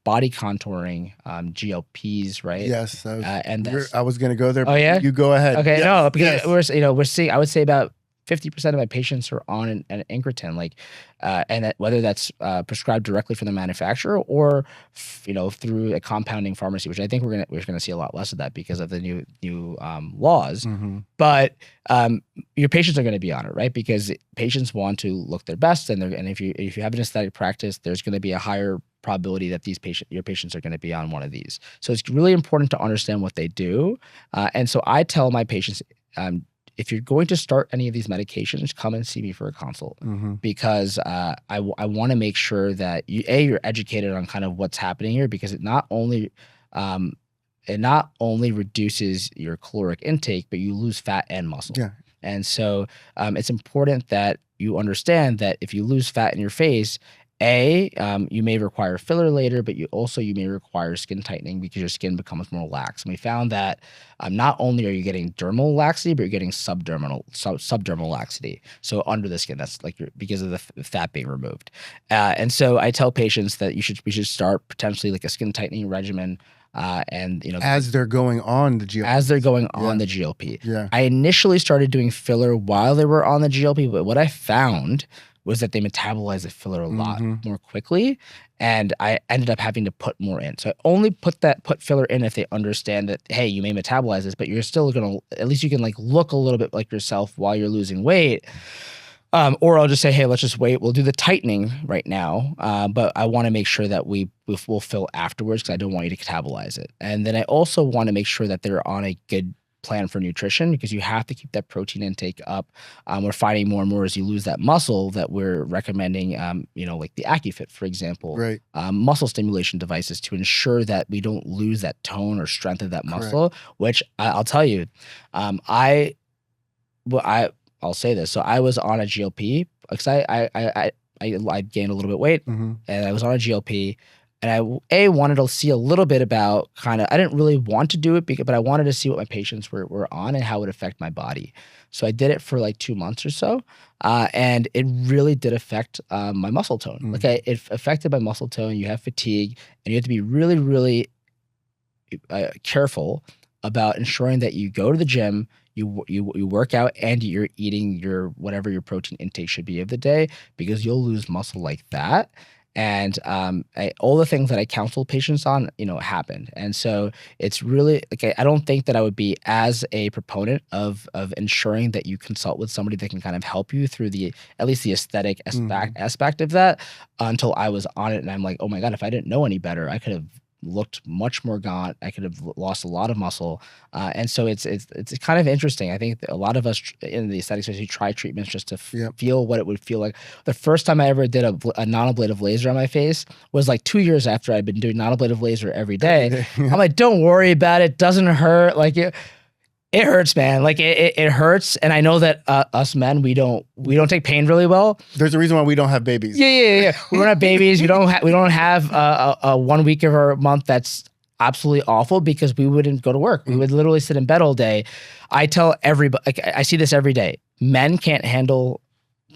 body contouring, GLPs, right? Yes, and I was going to go there. Oh yeah, you go ahead. Okay, yes, no, because yes. we're seeing. I would say about 50% of my patients are on an incretin, like, and whether that's prescribed directly from the manufacturer or through a compounding pharmacy, which I think we're gonna see a lot less of that because of the new laws. But your patients are going to be on it, right? Because patients want to look their best, and if you have an aesthetic practice, there's going to be a higher probability that your patients are going to be on one of these. So it's really important to understand what they do. And so I tell my patients, if you're going to start any of these medications, come and see me for a consult, because I want to make sure that you're educated on kind of what's happening here, because it not only reduces your caloric intake, but you lose fat and muscle. Yeah. And so it's important that you understand that if you lose fat in your face, you may require filler later, but you may require skin tightening because your skin becomes more lax. And we found that not only are you getting dermal laxity, but you're getting subdermal laxity. So under the skin, that's like because of the fat being removed. And so I tell patients that we should start potentially like a skin tightening regimen. And as they're going on the GLP. As they're going on the GLP. Yeah. I initially started doing filler while they were on the GLP, but what I found was that they metabolize the filler a lot more quickly, and I ended up having to put more in. So I only put filler in if they understand that, hey, you may metabolize this, but you're still gonna, at least you can like look a little bit like yourself while you're losing weight. Or I'll just say, hey, let's just wait. We'll do the tightening right now, but I want to make sure that we'll fill afterwards because I don't want you to catabolize it. And then I also want to make sure that they're on a good plan for nutrition, because you have to keep that protein intake up. We're finding more and more as you lose that muscle that we're recommending, like the AccuFit, for example, right. Muscle stimulation devices to ensure that we don't lose that tone or strength of that muscle. Correct. Which I'll tell you, I'll say this. So I was on a GLP because I gained a little bit of weight, and I was on a GLP, and I wanted to see a little bit about I didn't really want to do it, but I wanted to see what my patients were on and how it would affect my body. So I did it for like 2 months or so, and it really did affect my muscle tone. It affected my muscle tone. You have fatigue, and you have to be really, really careful about ensuring that you go to the gym, you work out, and you're eating whatever your protein intake should be of the day, because you'll lose muscle like that. And all the things that I counsel patients on, happened. And so it's really I don't think that I would be as a proponent of ensuring that you consult with somebody that can kind of help you through at least the aesthetic aspect of that, until I was on it. And I'm like, oh my God, if I didn't know any better, I could have looked much more gaunt. I could have lost a lot of muscle. And so it's kind of interesting. I think a lot of us in the aesthetic space, we try treatments just to feel what it would feel like. The first time I ever did a non-ablative laser on my face was like 2 years after I'd been doing non-ablative laser every day. I'm like, don't worry about it. Doesn't hurt. Like it hurts, man. Like it hurts, and I know that us men, we don't take pain really well. There's a reason why we don't have babies. Yeah. We don't have babies. We don't have a 1 week of our month that's absolutely awful, because we wouldn't go to work. We would literally sit in bed all day. I tell everybody, I see this every day. Men can't handle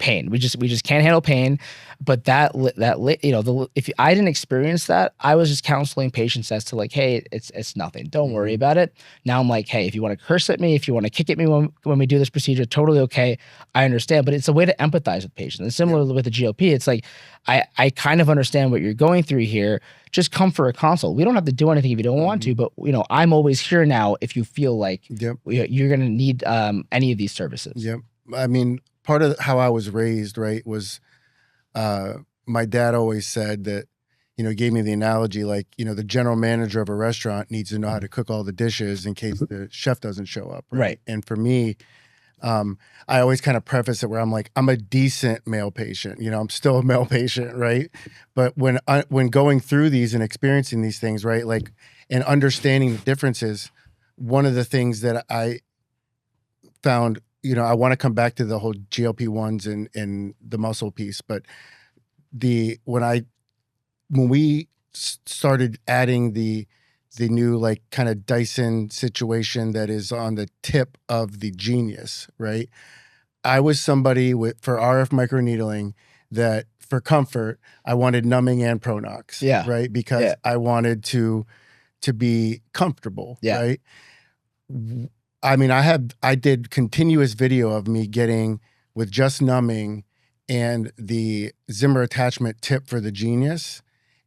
pain. We just can't handle pain. But if I didn't experience that, I was just counseling patients as to like, hey, it's nothing. Don't worry about it. Now I'm like, hey, if you want to curse at me, if you want to kick at me when we do this procedure, totally okay. I understand. But it's a way to empathize with patients. And similar with the GLP, it's like, I kind of understand what you're going through here. Just come for a consult. We don't have to do anything if you don't want to, but I'm always here now if you feel like you're going to need any of these services. Yep. I mean, part of how I was raised, right, was my dad always said that, gave me the analogy, like, the general manager of a restaurant needs to know how to cook all the dishes in case the chef doesn't show up. Right. And for me, I always kind of preface it where I'm like, I'm a decent male patient, I'm still a male patient, right? But when going through these and experiencing these things, right, like, and understanding the differences, one of the things that I found, I want to come back to the whole GLP-1s and the muscle piece, but when we started adding the new like kind of Dyson situation that is on the tip of the Genius, right? I was somebody for RF microneedling that for comfort, I wanted numbing and Pronox, right? Because I wanted to be comfortable, right? I mean, I did continuous video of me getting with just numbing and the Zimmer attachment tip for the Genius,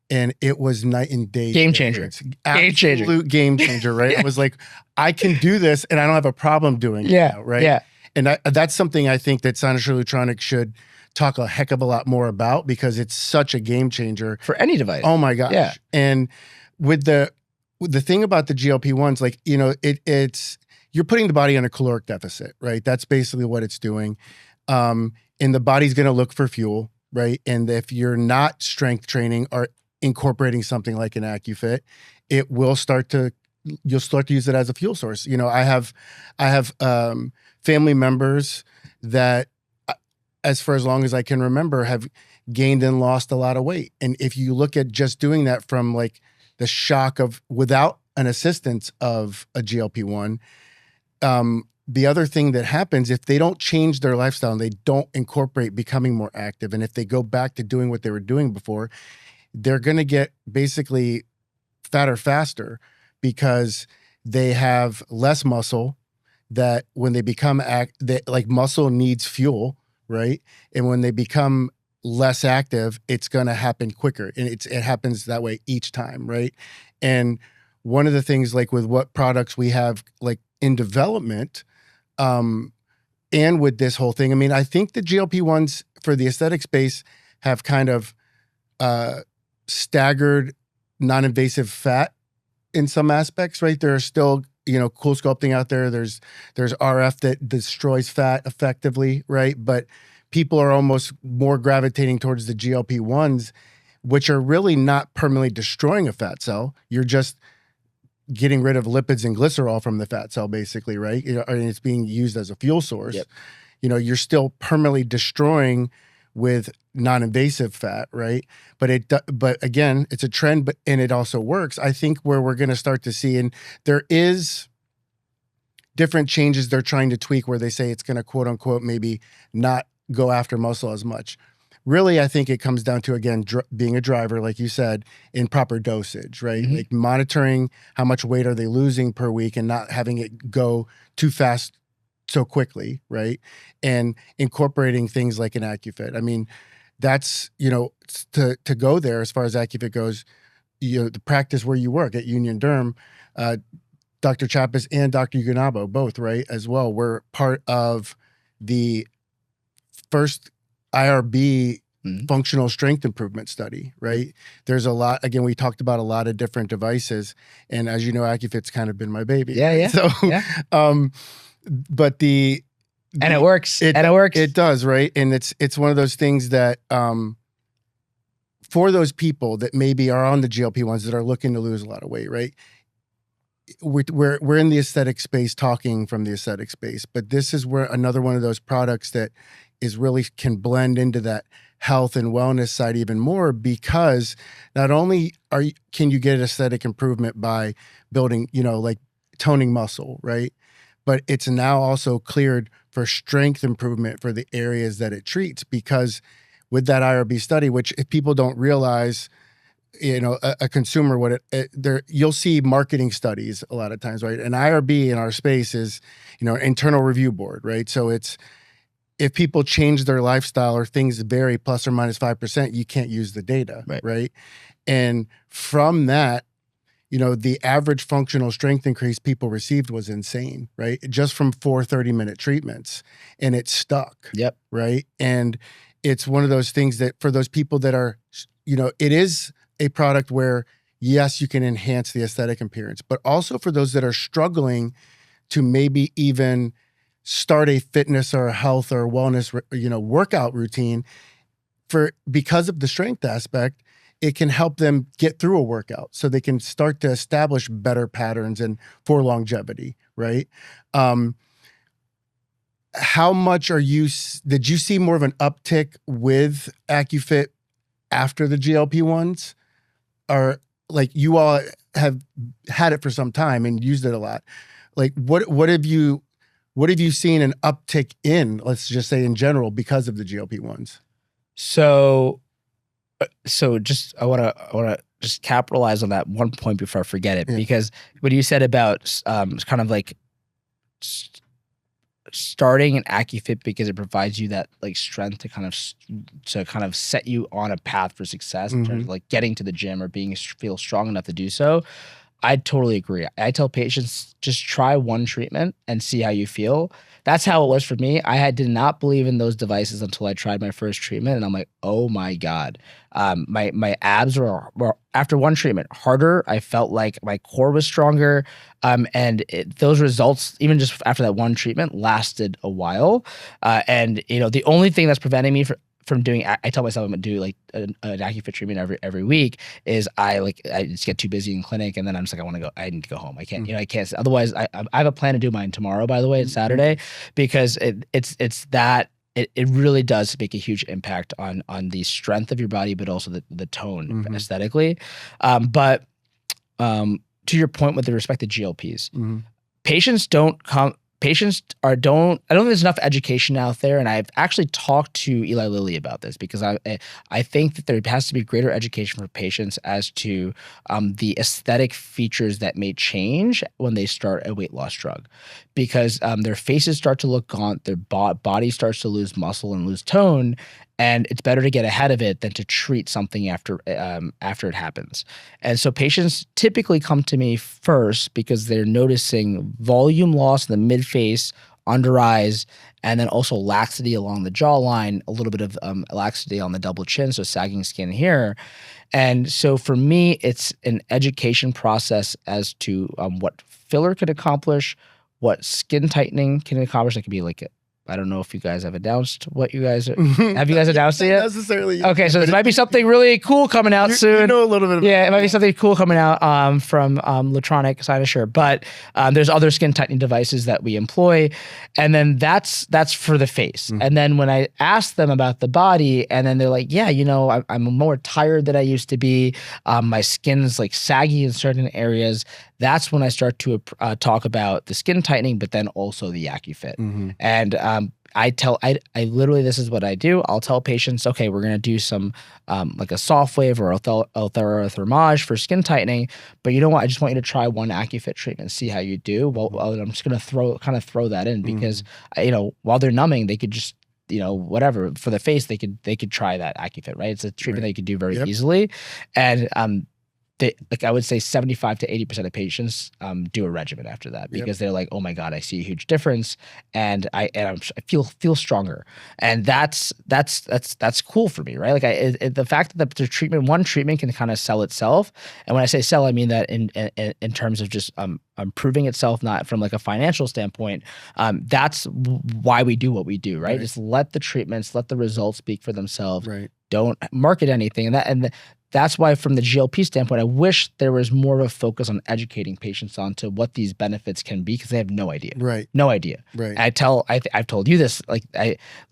and it was night and day. Game changer. Absolute game changer, right? I was like, I can do this, and I don't have a problem doing it now, right? Yeah. And that's something I think that Cynosure Electronics should talk a heck of a lot more about, because it's such a game changer. For any device. Oh my gosh. Yeah. And with the thing about the GLP-1s, like, it's you're putting the body on a caloric deficit, right? That's basically what it's doing. And the body's going to look for fuel, right? And if you're not strength training or incorporating something like an AccuFit, you'll start to use it as a fuel source. I have family members that, as long as I can remember, have gained and lost a lot of weight. And if you look at just doing that from like the shock of without an assistance of a GLP-1, the other thing that happens, if they don't change their lifestyle and they don't incorporate becoming more active, and if they go back to doing what they were doing before, they're going to get basically fatter faster because they have less muscle. That when they become like muscle needs fuel, right? And when they become less active, it's going to happen quicker, and it happens that way each time, right? And one of the things, like with what products we have like in development, and with this whole thing, I mean, I think the GLP-1s for the aesthetic space have kind of staggered non-invasive fat in some aspects, right? There are still, cool sculpting out there. There's RF that destroys fat effectively, right? But people are almost more gravitating towards the GLP-1s, which are really not permanently destroying a fat cell. You're just getting rid of lipids and glycerol from the fat cell, basically, right? And it's being used as a fuel source. Yep. You're still permanently destroying with non-invasive fat, right? But again, it's a trend, and it also works. I think where we're going to start to see, and there is different changes they're trying to tweak where they say it's going to quote unquote maybe not go after muscle as much. Really, I think it comes down to, again, being a driver, like you said, in proper dosage, right? Mm-hmm. Like monitoring how much weight are they losing per week and not having it go too fast so quickly, right? And incorporating things like an AccuFit. I mean, that's, to go there as far as AccuFit goes, the practice where you work at Union Derm, Dr. Chappas and Dr. Gunabo, both, right, as well, were part of the first IRB functional strength improvement study, right? There's a lot, again, we talked about a lot of different devices, and as you know, AccuFit's kind of been my baby. Yeah, right? yeah. So, yeah. But and it works. It does, right? And it's one of those things that for those people that maybe are on the GLP-1s that are looking to lose a lot of weight, right? We're in the aesthetic space, talking from the aesthetic space, but this is where another one of those products that is really can blend into that health and wellness side even more, because not only can you get aesthetic improvement by building, like toning muscle, right? But it's now also cleared for strength improvement for the areas that it treats, because with that IRB study, which if people don't realize, a consumer, you'll see marketing studies a lot of times, right? An IRB in our space is, an internal review board, right? So it's, if people change their lifestyle or things vary plus or minus 5%, you can't use the data, right? And from that, the average functional strength increase people received was insane, right? Just from 4 30-minute treatments, and it stuck. Yep. Right. And it's one of those things that for those people that are, it is a product where, yes, you can enhance the aesthetic appearance, but also for those that are struggling to maybe even start a fitness or a health or wellness, workout routine, because of the strength aspect, it can help them get through a workout so they can start to establish better patterns and for longevity, right? How much did you see more of an uptick with AccuFit after the GLP-1s? Or like, you all have had it for some time and used it a lot. Like what have you seen an uptick in, let's just say in general, because of the GLP-1s? So just I want to just capitalize on that one point before I forget it, because what you said about kind of like starting an AccuFit because it provides you that like strength to kind of set you on a path for success in terms of like getting to the gym or feel strong enough to do so. I totally agree. I tell patients, just try one treatment and see how you feel, that's how it was for me. Did not believe in those devices until I tried my first treatment, and I'm like, oh my god, my abs were after one treatment harder. I felt like my core was stronger, and those results, even just after that one treatment, lasted a while. And the only thing that's preventing me from doing, I tell myself I'm gonna do like an AccuFit treatment every week, is I just get too busy in clinic, and then I'm just like, I need to go home. I can't, I can't. Otherwise, I have a plan to do mine tomorrow. By the way, it's Saturday, because it's that. It really does make a huge impact on the strength of your body, but also the tone aesthetically. But to your point with respect to GLPs, patients don't come. I don't think there's enough education out there, and I've actually talked to Eli Lilly about this, because I think that there has to be greater education for patients as to the aesthetic features that may change when they start a weight loss drug, because their faces start to look gaunt, their body starts to lose muscle and lose tone, and it's better to get ahead of it than to treat something after it happens. And so patients typically come to me first because they're noticing volume loss in the mid face, under eyes, and then also laxity along the jawline, a little bit of laxity on the double chin, so sagging skin here. And so for me, it's an education process as to what filler can accomplish, what skin tightening can accomplish. That could be like I don't know if you guys have announced what you guys are. Have you guys announced it yet? Not necessarily. Okay, so there might be something really cool coming out soon. You know a little bit. Yeah, it might be something cool coming out from Lutronic, Cynosure. But there's other skin tightening devices that we employ, and then that's for the face. And then when I ask them about the body, and then they're like, yeah, I'm more tired than I used to be. My skin's like saggy in certain areas. That's when I start to talk about the skin tightening, but then also the AccuFit. And I literally, this is what I do. I'll tell patients, okay, we're going to do some like a soft wave or thermage for skin tightening, but you know what? I just want you to try one AccuFit treatment, see how you do. Well, I'm just going to throw that in, because while they're numbing, they could just whatever for the face, they could try that AccuFit, right? It's a treatment that you could do very easily, and I would say 75 to 80% of patients do a regimen after that, because they're like, oh my God, I see a huge difference, and I feel stronger, and that's cool for me, right? Like the fact that the one treatment can kind of sell itself, and when I say sell, I mean that in terms of just improving itself, not from like a financial standpoint. That's why we do what we do, right? Just let the treatments, let the results speak for themselves. Right. Don't market anything, that's why, from the GLP standpoint, I wish there was more of a focus on educating patients onto what these benefits can be, because they have no idea. Right. No idea. Right. I've told you this. Like,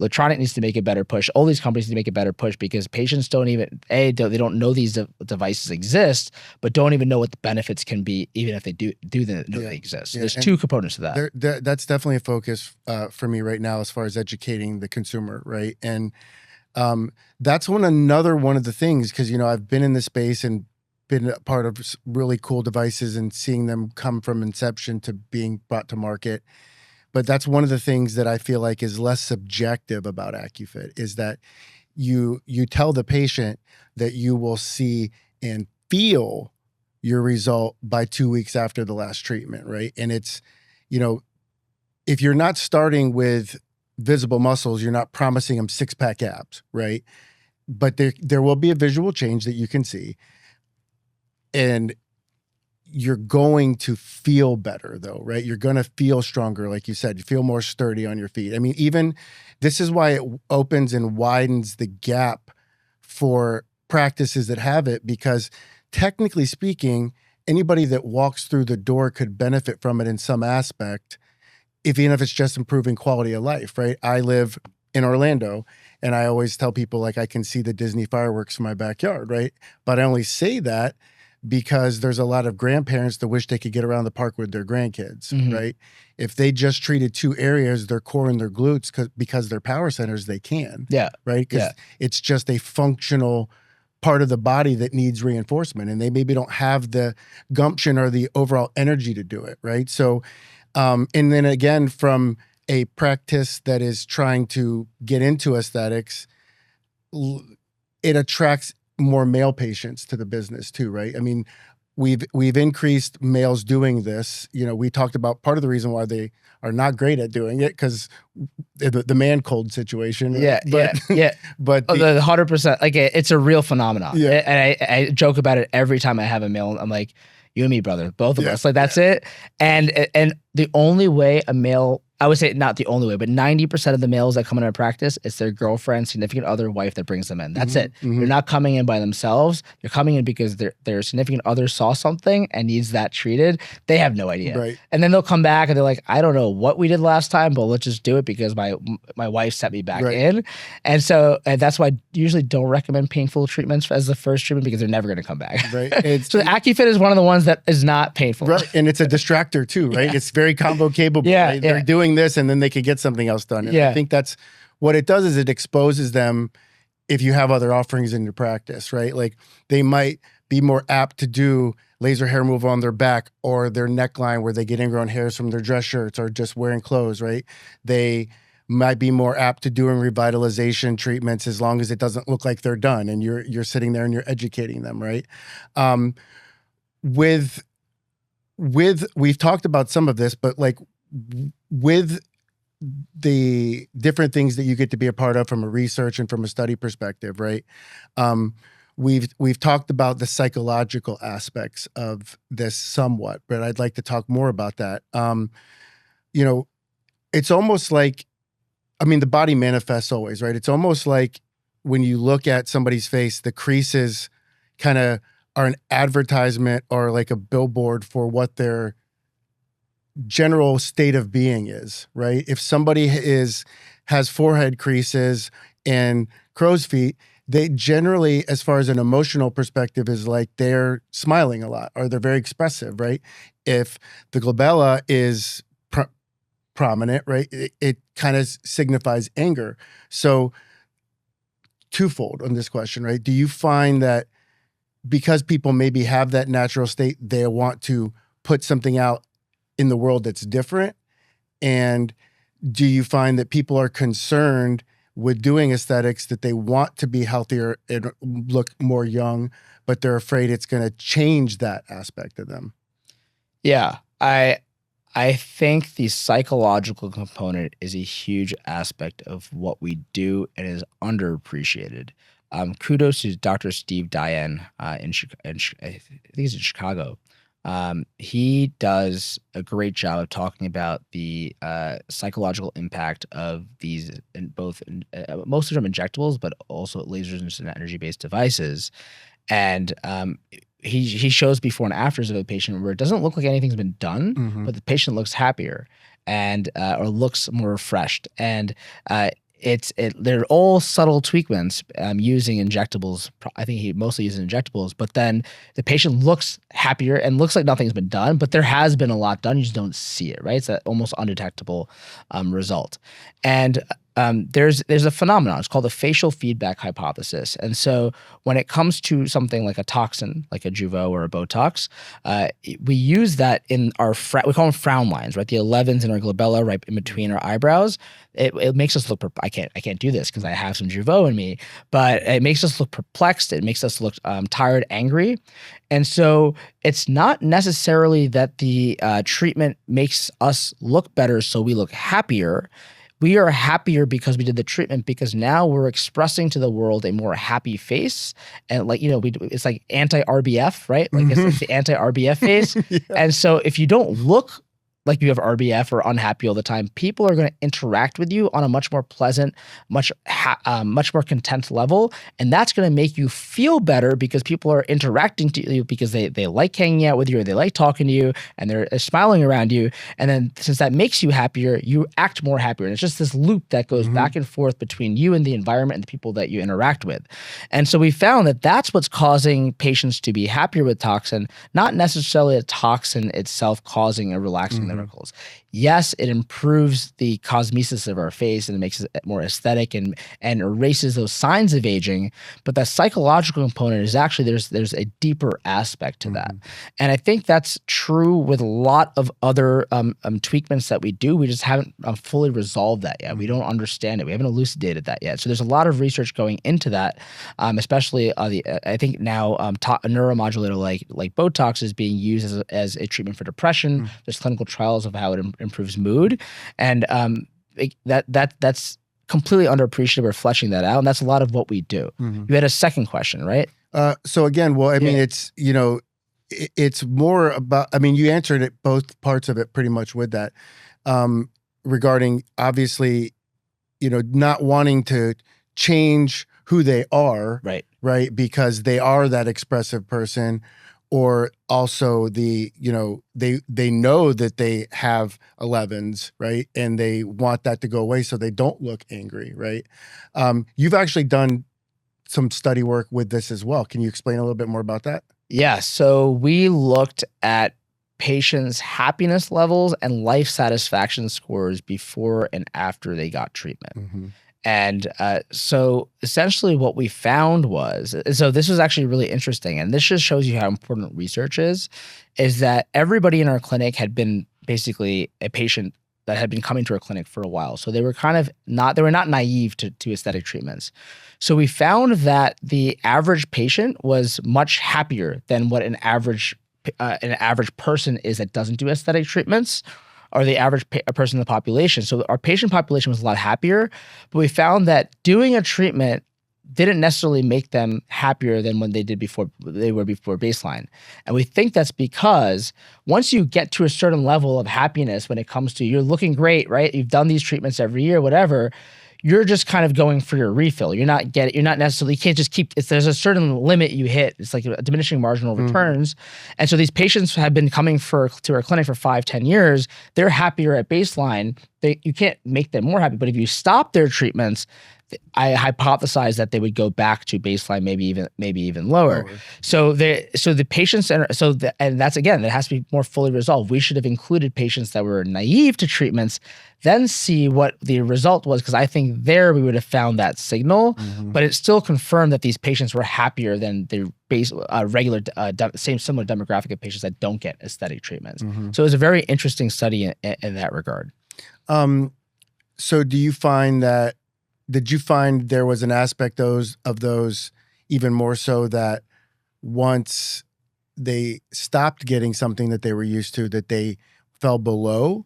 Lutronic needs to make a better push. All these companies need to make a better push, because patients don't even they don't know these devices exist, but don't even know what the benefits can be, even if they do know they exist. So there's two components to that. That's definitely a focus for me right now, as far as educating the consumer, right? And that's another one of the things, because I've been in this space and been a part of really cool devices and seeing them come from inception to being brought to market. But that's one of the things that I feel like is less subjective about AccuFit, is that you tell the patient that you will see and feel your result by 2 weeks after the last treatment, right? And it's, if you're not starting with visible muscles, you're not promising them six-pack abs, right? But there will be a visual change that you can see, and you're going to feel better, though, right? You're going to feel stronger, like you said. You feel more sturdy on your feet. I mean, even this is why it opens and widens the gap for practices that have it, because technically speaking, anybody that walks through the door could benefit from it in some aspect, even if it's just improving quality of life, right? I live in Orlando, and I always tell people, like, I can see the Disney fireworks from my backyard, right? But I only say that because there's a lot of grandparents that wish they could get around the park with their grandkids, right? If they just treated two areas, their core and their glutes, because they're power centers, they can, right? Because it's just a functional part of the body that needs reinforcement, and they maybe don't have the gumption or the overall energy to do it, right? So, and then again, from a practice that is trying to get into aesthetics, it attracts more male patients to the business too, right? I mean, we've increased males doing this. You know, we talked about part of the reason why they are not great at doing it because the man cold situation. Right? Yeah, yeah. But Oh, the 100%. Like it's a real phenomenon. Yeah. And I joke about it every time I have a male. I'm like, you and me, brother, both of Yeah, us. Like that's it. And the only way a male, I would say not the only way, but 90% of the males that come into our practice, it's their girlfriend, significant other, wife that brings them in. That's it. They're not coming in by themselves. They're coming in because their significant other saw something and needs that treated. They have no idea. Right. And then they'll come back and they're like, I don't know what we did last time, but let's just do it because my wife set me back in. And so that's why I usually don't recommend painful treatments as the first treatment because they're never going to come back. Right. So the AccuFit is one of the ones that is not painful. Right. And it's a distractor too, right? It's very combo capable. Yeah, right? They're doing this and then they could get something else done. And I think that's what it does is it exposes them if you have other offerings in your practice, right? Like they might be more apt to do laser hair removal on their back or their neckline where they get ingrown hairs from their dress shirts or just wearing clothes, right? They might be more apt to doing revitalization treatments as long as it doesn't look like they're done and you're sitting there and you're educating them, right? With we've talked about some of this, but like with the different things that you get to be a part of from a research and from a study perspective, right? We've talked about the psychological aspects of this somewhat, but I'd like to talk more about that. You know, it's almost like, I mean, the body manifests always, right? It's almost like when you look at somebody's face, the creases kind of are an advertisement or like a billboard for what their general state of being is, right? If somebody has forehead creases and crow's feet, they generally, as far as an emotional perspective, is like they're smiling a lot or they're very expressive, right? If the glabella is prominent, right, it kind of signifies anger. So twofold on this question, right? Do you find that because people maybe have that natural state, they want to put something out in the world that's different? And do you find that people are concerned with doing aesthetics that they want to be healthier and look more young, but they're afraid it's going to change that aspect of them? Yeah, I think the psychological component is a huge aspect of what we do and is underappreciated. Kudos to Dr. Steve Diane I think he's in Chicago. He does a great job of talking about the psychological impact of these, in both most of them injectables, but also lasers and energy-based devices. And he shows before and afters of a patient where it doesn't look like anything's been done, but the patient looks happier and or looks more refreshed. And they're all subtle tweakments using injectables. I think he mostly uses injectables, but then the patient looks happier and looks like nothing's been done, but there has been a lot done. You just don't see it, right? It's an almost undetectable result. And there's a phenomenon. It's called the facial feedback hypothesis. And so when it comes to something like a toxin, like a Jeuveau or a Botox, we use that in our we call them frown lines, right? The 11s in our glabella, right in between our eyebrows. It makes us look. I can't do this because I have some Jeuveau in me, but it makes us look perplexed. It makes us look tired, angry, and so it's not necessarily that the treatment makes us look better, so we look happier. We are happier because we did the treatment, because now we're expressing to the world a more happy face. And like, it's like anti-RBF, right? Like it's the anti-RBF face. Yeah. And so if you don't look like you have RBF or unhappy all the time, people are going to interact with you on a much more pleasant, much more content level. And that's going to make you feel better because people are interacting to you because they like hanging out with you or they like talking to you and they're smiling around you. And then since that makes you happier, you act more happier. And it's just this loop that goes back and forth between you and the environment and the people that you interact with. And so we found that that's what's causing patients to be happier with toxin, not necessarily a toxin itself causing a relaxing chemicals. Yes, it improves the cosmesis of our face and it makes it more aesthetic and erases those signs of aging. But that psychological component is actually there's a deeper aspect to that, and I think that's true with a lot of other tweakments that we do. We just haven't fully resolved that yet. We don't understand it. We haven't elucidated that yet. So there's a lot of research going into that, especially I think now a neuromodulator like Botox is being used as a treatment for depression. There's clinical trials of how it improves mood, and that's completely underappreciated. We're fleshing that out, and that's a lot of what we do. You had a second question, right? So again, well, I mean, it's, it's more about, I mean, you answered it, both parts of it pretty much with that, regarding obviously, not wanting to change who they are, right? Because they are that expressive person, or also they know that they have 11s, right? And they want that to go away so they don't look angry, right? You've actually done some study work with this as well. Can you explain a little bit more about that? Yeah. So we looked at patients' happiness levels and life satisfaction scores before and after they got treatment. And so essentially what we found was, so this was actually really interesting, and this just shows you how important research is that everybody in our clinic had been basically a patient that had been coming to our clinic for a while. So they were not naive to aesthetic treatments. So we found that the average patient was much happier than what an average person is that doesn't do aesthetic treatments, or the average person in the population. So our patient population was a lot happier, but we found that doing a treatment didn't necessarily make them happier than when they did before baseline. And we think that's because once you get to a certain level of happiness, when it comes to you're looking great, right? You've done these treatments every year, whatever, you're just kind of going for your refill. You can't just keep, there's a certain limit you hit. It's like a diminishing marginal returns. And so these patients have been coming to our clinic for 5-10 years. They're happier at baseline. You can't make them more happy, but if you stop their treatments, I hypothesize that they would go back to baseline, maybe even lower. So the patients, and that's, again, it has to be more fully resolved. We should have included patients that were naive to treatments, then see what the result was, because I think there we would have found that signal, but it still confirmed that these patients were happier than the regular similar demographic of patients that don't get aesthetic treatments. So it was a very interesting study in that regard. So did you find there was an aspect of those even more so that once they stopped getting something that they were used to, that they fell below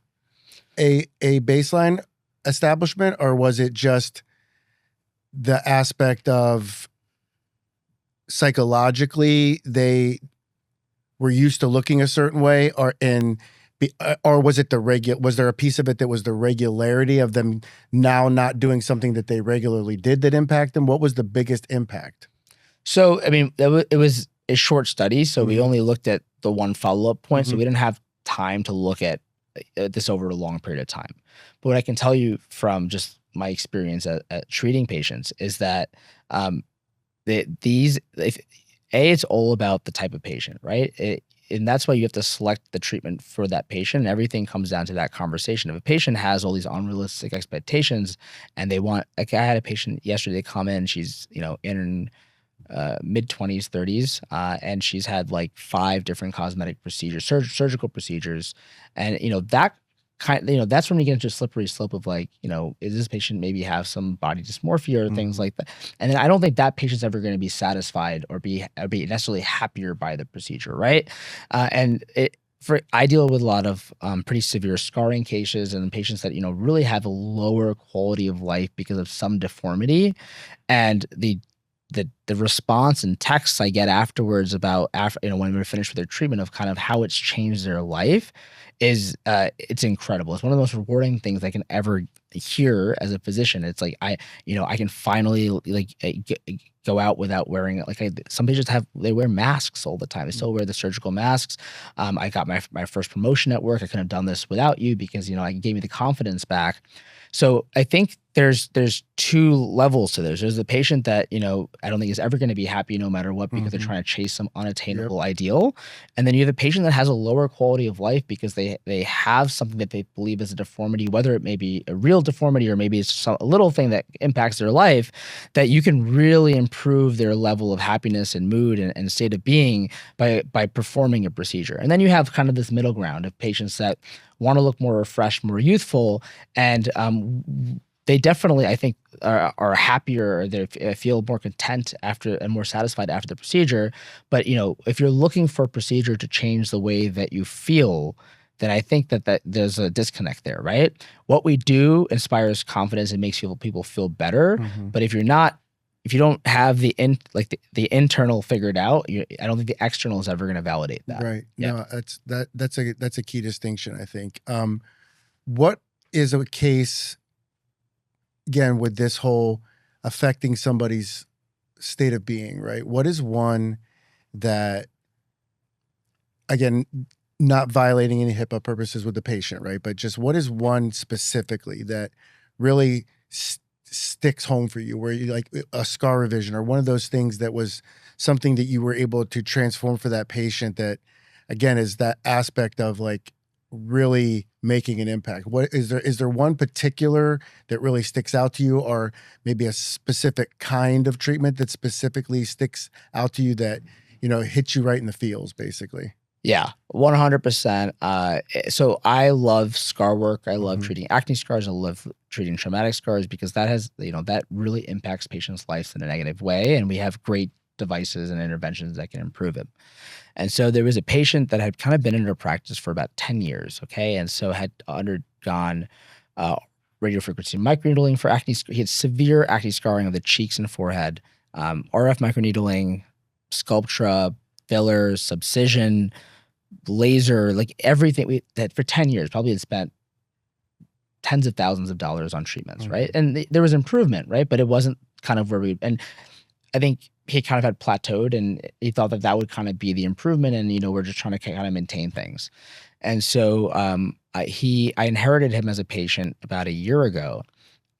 a baseline establishment? Or was it just the aspect of psychologically they were used to looking a certain way, or was it was there a piece of it that was the regularity of them now not doing something that they regularly did that impacted them? What was the biggest impact? So, I mean, it was a short study, so we only looked at the one follow-up point, so we didn't have time to look at this over a long period of time. But what I can tell you from just my experience at treating patients is that it's all about the type of patient, right? And that's why you have to select the treatment for that patient. And everything comes down to that conversation. If a patient has all these unrealistic expectations and they want, like, I had a patient yesterday come in, she's, in mid-20s, 30s, and she's had like 5 different cosmetic procedures, surgical procedures. And, that's when you get into a slippery slope of like, is this patient maybe have some body dysmorphia or things like that? And then I don't think that patient's ever going to be satisfied or be necessarily happier by the procedure, right? I deal with a lot of pretty severe scarring cases and patients that, really have a lower quality of life because of some deformity. And the response and texts I get afterwards about when we're finished with their treatment of kind of how it's changed their life is it's incredible. It's one of the most rewarding things I can ever hear as a physician. It's like I can finally go out without wearing it. Like some patients they wear masks all the time. They still wear the surgical masks. I got my first promotion at work. I couldn't have done this without you because, you know, it gave me the confidence back. So I think there's two levels to this. There's the patient that, you know, I don't think is ever going to be happy no matter what because they're trying to chase some unattainable ideal. And then you have the patient that has a lower quality of life because they have something that they believe is a deformity, whether it may be a real deformity or maybe it's a little thing that impacts their life, that you can really improve their level of happiness and mood and state of being by performing a procedure. And then you have kind of this middle ground of patients that want to look more refreshed, more youthful, and they definitely, I think, are happier, or they feel more content after and more satisfied after the procedure. But, you know, if you're looking for a procedure to change the way that you feel, then I think that there's a disconnect there, right? What we do inspires confidence and makes people feel better. But if you don't have the internal figured out, I don't think the external is ever going to validate that. Right. Yeah. No, that's a key distinction, I think. What is a case, again, with this whole affecting somebody's state of being, right? What is one that, again, not violating any HIPAA purposes with the patient, right? But just what is one specifically that really sticks home for you, where you like a scar revision or one of those things that was something that you were able to transform for that patient that, again, is that aspect of like really making an impact? What is there one particular that really sticks out to you, or maybe a specific kind of treatment that specifically sticks out to you that, you know, hits you right in the feels, basically? Yeah, 100%. So I love scar work. I love treating acne scars. I love treating traumatic scars because that has, you know, that really impacts patients' lives in a negative way. And we have great devices and interventions that can improve it. And so there was a patient that had kind of been in her practice for about 10 years. Okay. And so had undergone radiofrequency microneedling for acne. He had severe acne scarring of the cheeks and forehead, RF microneedling, Sculptra, fillers, subcision, laser, like everything that for 10 years, probably had spent tens of thousands of dollars on treatments, right? And there was improvement, right? But it wasn't kind of where and I think he kind of had plateaued and he thought that would kind of be the improvement. And, you know, we're just trying to kind of maintain things. And so I inherited him as a patient about a year ago.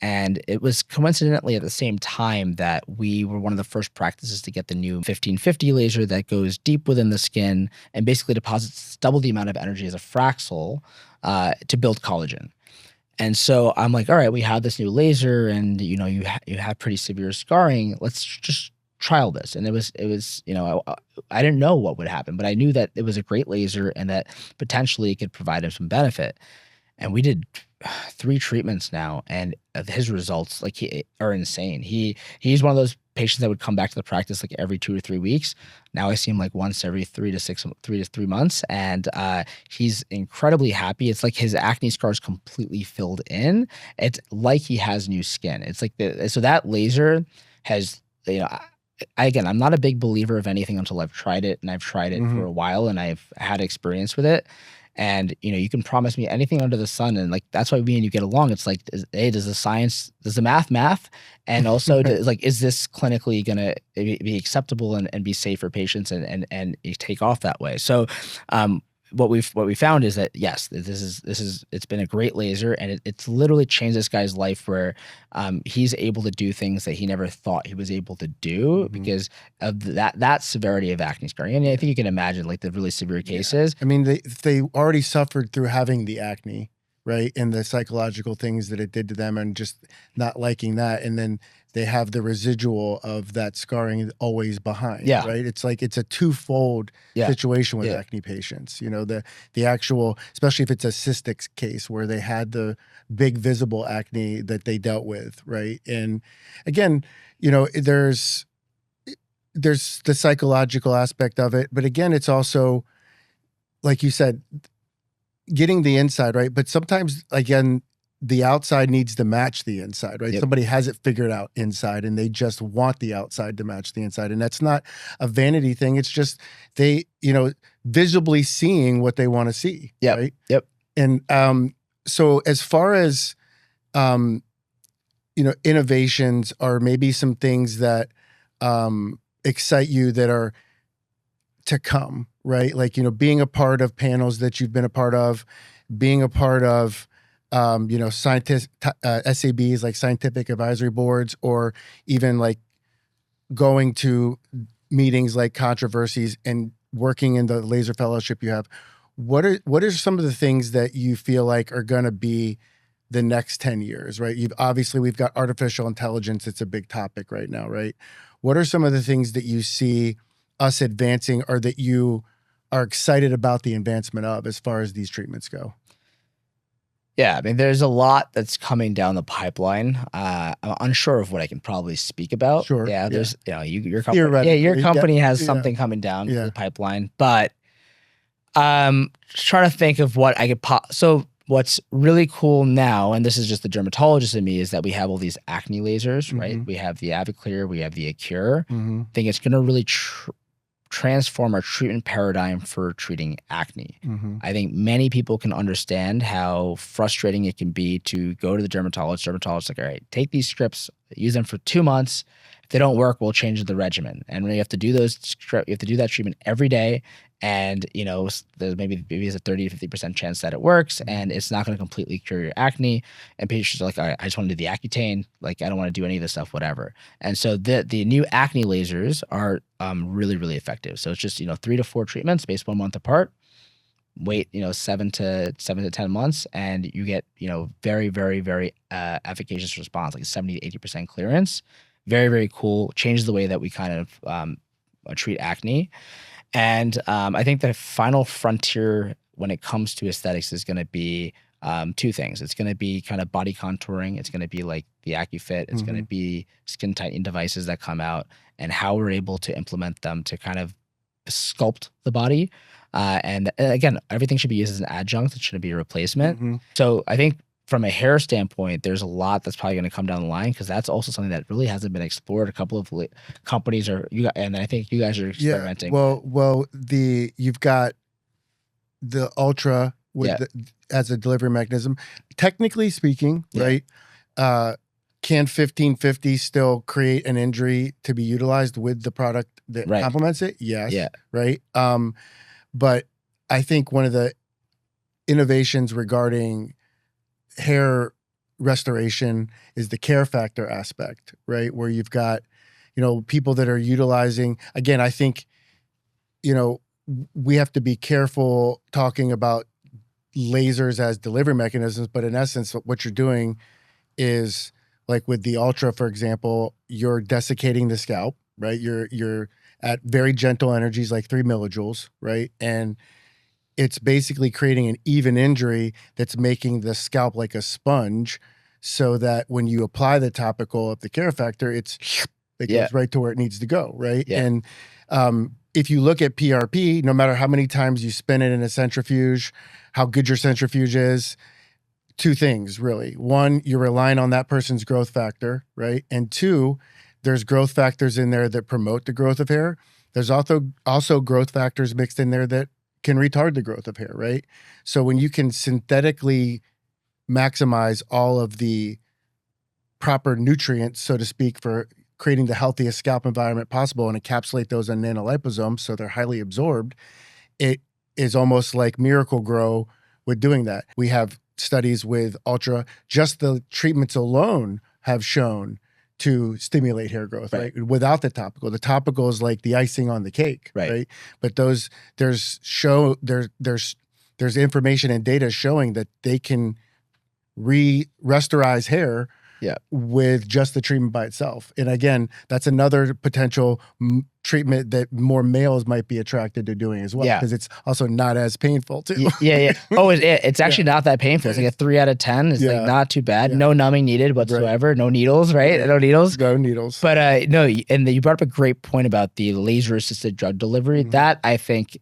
And it was coincidentally at the same time that we were one of the first practices to get the new 1550 laser that goes deep within the skin and basically deposits double the amount of energy as a Fraxel to build collagen. And so I'm like, all right, we have this new laser, and you know, you have pretty severe scarring. Let's just trial this. And it was, you know, I didn't know what would happen, but I knew that it was a great laser and that potentially it could provide him some benefit. And we did 3 treatments now, and his results are insane. He's one of those patients that would come back to the practice like every 2 or 3 weeks. Now I see him like once every 3 to 3 months, and he's incredibly happy. It's like his acne scars completely filled in. It's like he has new skin. It's like so that laser has, you know. Again, I'm not a big believer of anything until I've tried it, and I've tried it for a while, and I've had experience with it. And, you know, you can promise me anything under the sun. And like, that's why me and you get along. It's like, hey, does the math? And also is this clinically going to be acceptable and be safe for patients and you take off that way? So, what we found is that, yes, it's been a great laser, and it's literally changed this guy's life where he's able to do things that he never thought he was able to do because of that severity of acne scarring. And I think you can imagine like the really severe cases. I mean, they already suffered through having the acne, right? And the psychological things that it did to them and just not liking that. And then they have the residual of that scarring always behind, right? It's like, it's a twofold situation with acne patients. You know, the actual, especially if it's a cystic case where they had the big visible acne that they dealt with, right? And again, you know, there's the psychological aspect of it, but again, it's also, like you said, getting the inside, right? But sometimes, again, the outside needs to match the inside, right? Somebody has it figured out inside and they just want the outside to match the inside. And that's not a vanity thing. It's just they, you know, visibly seeing what they want to see, right? And so as far as, you know, innovations are maybe some things that excite you that are to come, right? Like, being a part of panels that you've been a part of, being a part of, scientist SABs, like scientific advisory boards, or even like going to meetings like controversies and working in the laser fellowship you have. What are some of the things that you feel like are going to be the next 10 years, right? We've got artificial intelligence. It's a big topic right now, right? What are some of the things that you see us advancing, or that you are excited about the advancement of as far as these treatments go? Yeah, I mean, there's a lot that's coming down the pipeline. I'm unsure of what I can probably speak about. Sure. Yeah, Yeah. there's, your company, Theoretically, your company has yeah. something coming down Yeah. the pipeline, but just trying to think of what I could so what's really cool now, and this is just the dermatologist in me, is that we have all these acne lasers, right? Mhm. We have the Aviclear, we have the Acure. Mhm. I think it's going to really transform our treatment paradigm for treating acne. Mhm. I think many people can understand how frustrating it can be to go to the dermatologist. Dermatologist like, all right, take these strips, use them for 2 months. If they don't work, we'll change the regimen. And when you have to do you have to do that treatment every day. And there's maybe there's a 30 to 50% chance that it works, and it's not going to completely cure your acne. And patients are like, all right, I just want to do the Accutane. Like, I don't want to do any of this stuff, whatever. And so the new acne lasers are really, really effective. So it's just 3 to 4 treatments spaced 1 month apart. Wait 7 to 10 months, and you get very, very, very efficacious response, like 70 to 80% clearance. Very, very cool. Changes the way that we kind of treat acne. And I think the final frontier when it comes to aesthetics is going to be 2 things. It's going to be kind of body contouring. It's going to be like the AccuFit. It's going to be skin tightening devices that come out, and how we're able to implement them to kind of sculpt the body. And again, everything should be used as an adjunct. It shouldn't be a replacement. So I think from a hair standpoint, there's a lot that's probably going to come down the line, because that's also something that really hasn't been explored. A couple of companies and I think you guys are experimenting. Yeah. Well, you've got the Ultra as a delivery mechanism. Technically speaking, right? Can 1550 still create an injury to be utilized with the product that complements it? Yes. Yeah. Right. But I think one of the innovations regarding hair restoration is the care factor aspect, right? Where you've got, people that are utilizing, again, I think, we have to be careful talking about lasers as delivery mechanisms, but in essence, what you're doing is, like with the Ultra, for example, you're desiccating the scalp, right? You're at very gentle energies, like 3 millijoules, right? And it's basically creating an even injury that's making the scalp like a sponge, so that when you apply the topical of the care factor, it goes right to where it needs to go, right? Yeah. And if you look at PRP, no matter how many times you spin it in a centrifuge, how good your centrifuge is, 2 things really. 1, you're relying on that person's growth factor, right? And 2, there's growth factors in there that promote the growth of hair. There's also growth factors mixed in there that can retard the growth of hair, right? So when you can synthetically maximize all of the proper nutrients, so to speak, for creating the healthiest scalp environment possible and encapsulate those in nanoliposomes so they're highly absorbed, it is almost like Miracle Grow with doing that. We have studies with Ultra, just the treatments alone have shown to stimulate hair growth, right? Without the topical. The topical is like the icing on the cake, right? But there's information and data showing that they can restorize hair with just the treatment by itself. And again, that's another potential treatment that more males might be attracted to doing as well, because it's also not as painful too. Oh, it's actually not that painful. It's like a 3 out of 10. It's like not too bad. No numbing needed whatsoever. No needles, right? No needles. No needles. But no, and you brought up a great point about the laser assisted drug delivery. That I think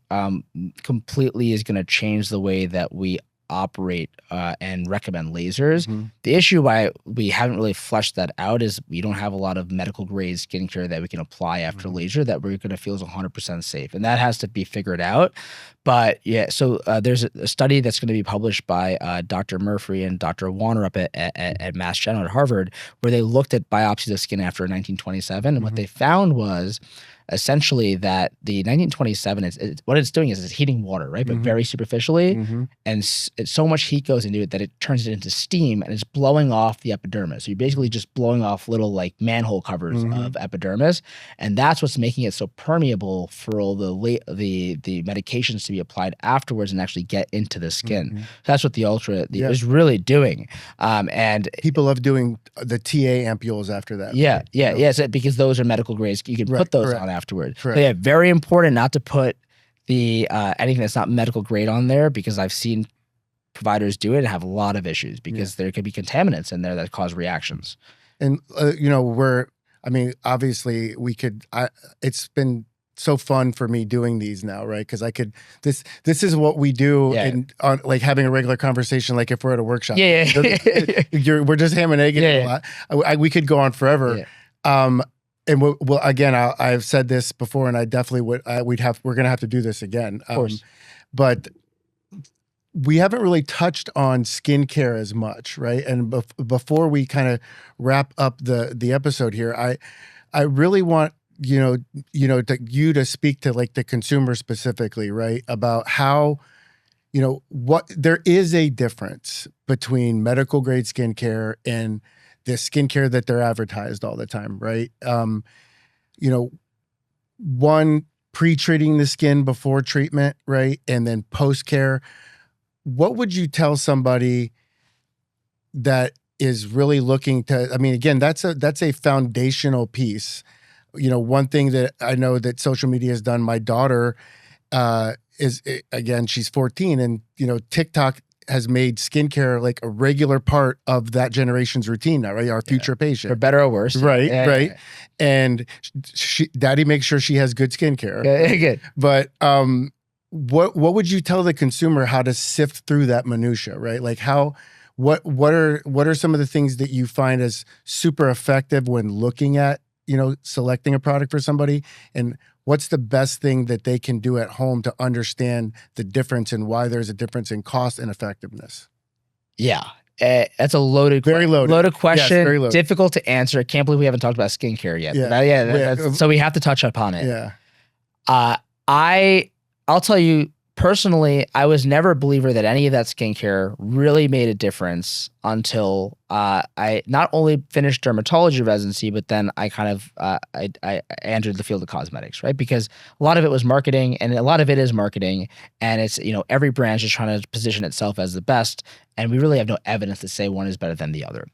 completely is going to change the way that we operate and recommend lasers. Mm-hmm. The issue why we haven't really fleshed that out is we don't have a lot of medical grade skincare that we can apply after laser that we're going to feel is 100% safe. And that has to be figured out. But yeah, so there's a study that's going to be published by Dr. Murphy and Dr. Warner up at Mass General at Harvard, where they looked at biopsies of skin after 1927. And what they found was essentially that the 1927, what it's doing is it's heating water, right? But very superficially. And so much heat goes into it that it turns it into steam and it's blowing off the epidermis. So you're basically just blowing off little like manhole covers of epidermis. And that's what's making it so permeable for all the medications to be applied afterwards and actually get into the skin. So that's what the Ultra is really doing. And people love doing the TA ampules after that. Yeah. So because those are medical grades, you can put those on afterwards. So yeah, very important not to put the anything that's not medical grade on there, because I've seen providers do it and have a lot of issues because there could be contaminants in there that cause reactions. And obviously we could. It's been so fun for me doing these now, right? Because I could. This is what we do on like having a regular conversation, like if we're at a workshop. We're just ham and egging it a lot. We could go on forever. And we'll again, I've said this before, and I definitely would. We're going to have to do this again. Of course. But we haven't really touched on skincare as much, right? And before we kind of wrap up the episode here, I really want you to speak to like the consumer specifically, right? About how what there is a difference between medical grade skincare and the skincare that they're advertised all the time, right? One, pre-treating the skin before treatment, right? And then post-care. What would you tell somebody that is really looking to, I mean, again, that's a foundational piece. One thing that I know that social media has done, my daughter again, she's 14, and, TikTok has made skincare like a regular part of that generation's routine now, right? Our future patient. For better or worse. Right. And daddy makes sure she has good skincare. Good. But what would you tell the consumer how to sift through that minutia, right? Like what are some of the things that you find as super effective when looking at, selecting a product for somebody, and what's the best thing that they can do at home to understand the difference and why there's a difference in cost and effectiveness? Yeah. That's a very loaded question. Yes, very loaded. Difficult to answer. I can't believe we haven't talked about skincare yet. So we have to touch upon it. Yeah. I'll tell you personally, I was never a believer that any of that skincare really made a difference until I not only finished dermatology residency, but then I kind of I entered the field of cosmetics, right? Because a lot of it was marketing, and a lot of it is marketing, and it's every brand is trying to position itself as the best, and we really have no evidence to say one is better than the other.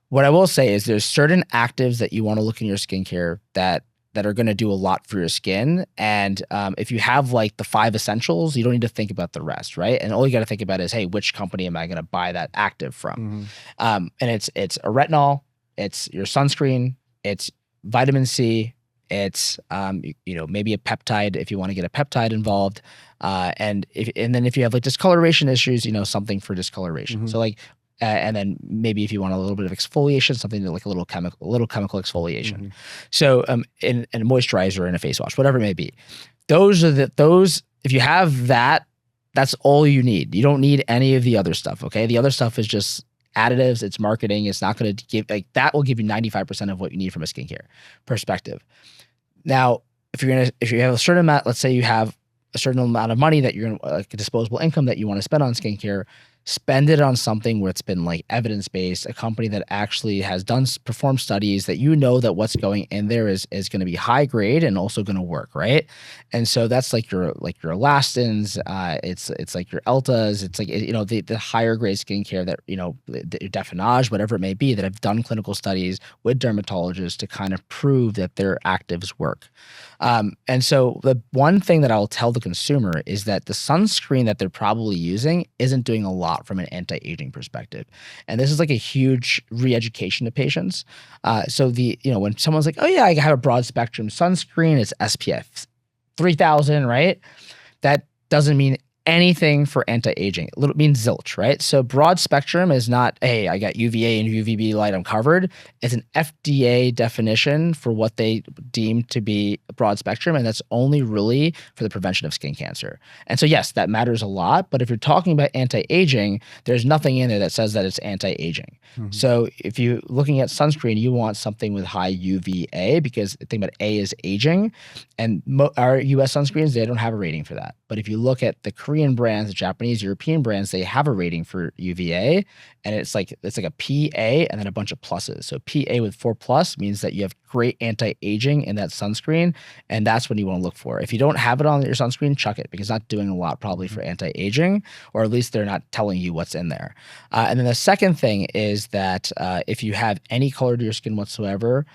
What I will say is there's certain actives that you want to look in your skincare that are going to do a lot for your skin. And if you have like the 5 essentials, you don't need to think about the rest, right? And all you got to think about is, hey, which company am I going to buy that active from? And it's a retinol, it's your sunscreen, it's vitamin C, it's maybe a peptide if you want to get a peptide involved, and then if you have like discoloration issues, something for discoloration. So like. And then maybe if you want a little bit of exfoliation, something like a little chemical exfoliation. So and a moisturizer and a face wash, whatever it may be. Those if you have that, that's all you need. You don't need any of the other stuff. Okay, the other stuff is just additives. It's marketing. It's not going to give that will give you 95% of what you need from a skincare perspective. Now, if you have a certain amount, let's say you have a certain amount of money that you're going like a disposable income that you want to spend on skincare. Spend it on something where it's been like evidence-based, a company that actually has performed studies that that what's going in there is going to be high grade and also going to work, right? And so that's like your elastins, it's like your Eltas, it's like the higher grade skincare that the Definage, whatever it may be, that have done clinical studies with dermatologists to kind of prove that their actives work. And so the one thing that I'll tell the consumer is that the sunscreen that they're probably using isn't doing a lot from an anti-aging perspective. And this is like a huge re-education to patients. So when someone's like, oh yeah, I have a broad spectrum sunscreen, it's SPF 3000, right? That doesn't mean anything for anti-aging. It means zilch, right? So broad spectrum is not, hey, I got UVA and UVB light, I'm covered. It's an FDA definition for what they deem to be broad spectrum, and that's only really for the prevention of skin cancer. And so yes, that matters a lot, but if you're talking about anti-aging, there's nothing in there that says that it's anti-aging. So if you're looking at sunscreen, you want something with high UVA, because the thing about A is aging, and our US sunscreens, they don't have a rating for that. But if you look at the Korean brands, the Japanese, European brands, they have a rating for UVA, and it's like a PA and then a bunch of pluses. So PA with 4+ means that you have great anti-aging in that sunscreen, and that's what you want to look for. If you don't have it on your sunscreen, chuck it, because it's not doing a lot probably for anti-aging, or at least they're not telling you what's in there. And then the second thing is that if you have any color to your skin whatsoever,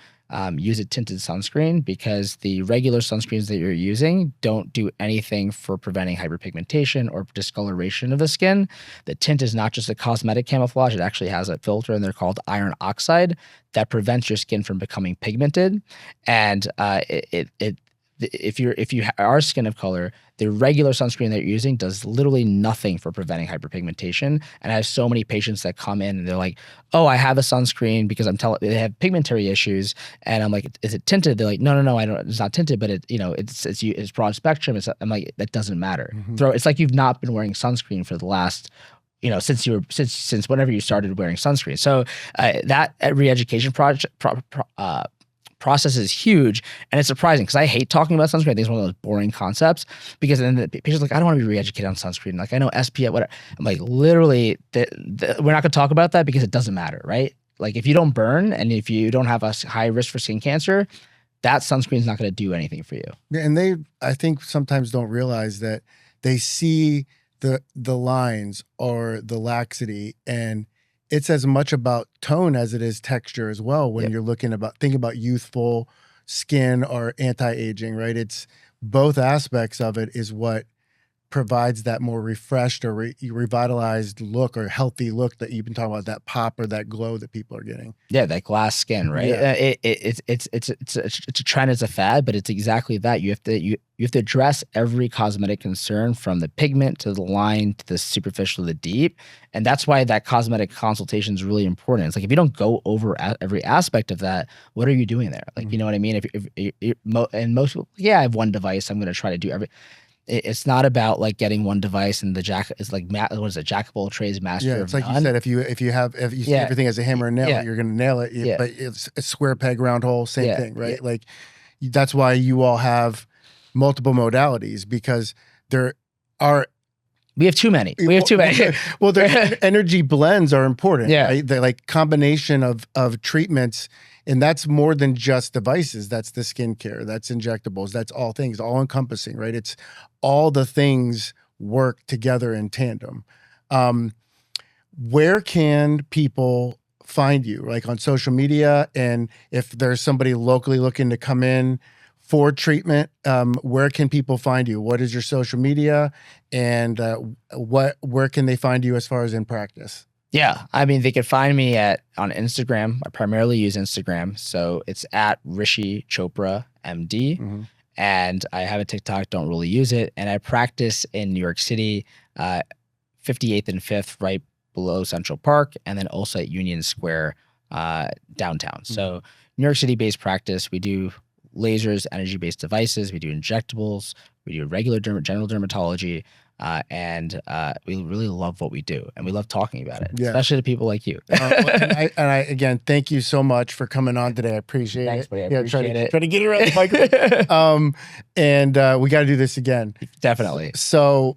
use a tinted sunscreen, because the regular sunscreens that you're using don't do anything for preventing hyperpigmentation or discoloration of the skin. The tint is not just a cosmetic camouflage. It actually has a filter in there called iron oxide that prevents your skin from becoming pigmented. And if you are skin of color, the regular sunscreen that you're using does literally nothing for preventing hyperpigmentation. And I have so many patients that come in and they're like, "Oh, I have a sunscreen because they have pigmentary issues," and I'm like, "Is it tinted?" They're like, "No, I don't. It's not tinted, but it's broad spectrum." I'm like, that doesn't matter. It's like you've not been wearing sunscreen for the last, since whenever you started wearing sunscreen. So that re-education process is huge, and it's surprising because I hate talking about sunscreen. I think it's one of those boring concepts, because then the patient's like, "I don't want to be re-educated on sunscreen. Like, I know SPF, whatever." I'm like, literally, we're not going to talk about that because it doesn't matter, right? Like, if you don't burn and if you don't have a high risk for skin cancer, that sunscreen is not going to do anything for you. Yeah, and I think sometimes don't realize that they see the lines or the laxity, and it's as much about tone as it is texture as well. When you're thinking about youthful skin or anti-aging, right? It's both aspects of it is what provides that more refreshed or revitalized look or healthy look that you've been talking about, that pop or that glow that people are getting. Yeah, that glass skin, right? Yeah. It's a trend, it's a fad, but it's exactly that. You have to address every cosmetic concern, from the pigment to the line to the superficial to the deep, and that's why that cosmetic consultation is really important. It's like, if you don't go over every aspect of that, what are you doing there? Like, you know what I mean? And most people, yeah, I have one device, I'm going to try to do every. It's not about like getting one device and it's like, what is it? Jack of all trades, master of it's like none. you said, if you see everything as a hammer and nail, you're going to nail it. But it's a square peg, round hole, same thing, right? Yeah. Like, that's why you all have multiple modalities, because we have too many. Well, their energy blends are important. Yeah. Right? They're like combination of treatments, and that's more than just devices. That's the skincare, that's injectables, that's all things, all encompassing, right? It's all the things work together in tandem. Where can people find you? Like on social media, and if there's somebody locally looking to come in for treatment, where can people find you? What is your social media, and where can they find you as far as in practice? Yeah, I mean, they could find me on Instagram. I primarily use Instagram, so it's at Rishi Chopra MD, and I have a TikTok. Don't really use it, and I practice in New York City, 58th and 5th, right below Central Park, and then also at Union Square downtown. So New York City-based practice. We do lasers, energy-based devices. We do injectables. We do regular general dermatology. And we really love what we do, and we love talking about it, especially to people like you. And I again, thank you so much for coming on today. I appreciate Thanks, it. buddy. I appreciate it. Try to get it around the microphone. And we got to do this again. Definitely. So,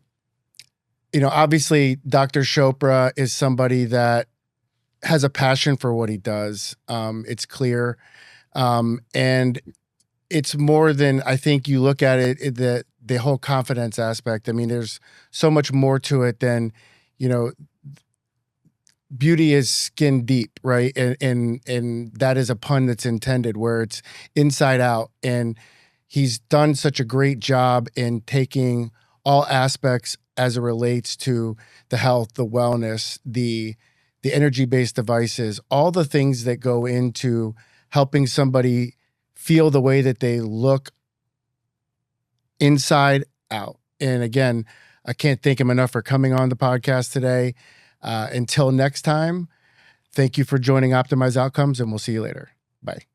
obviously, Dr. Chopra is somebody that has a passion for what he does. It's clear, and it's more than, I think you look at it, the whole confidence aspect. I mean, there's so much more to it than, beauty is skin deep, right? And that is a pun that's intended, where it's inside out. And he's done such a great job in taking all aspects as it relates to the health, the wellness, the energy-based devices, all the things that go into helping somebody feel the way that they look inside out. And again, I can't thank him enough for coming on the podcast today. Until next time, thank you for joining Optimize Outcomes, and we'll see you later. Bye.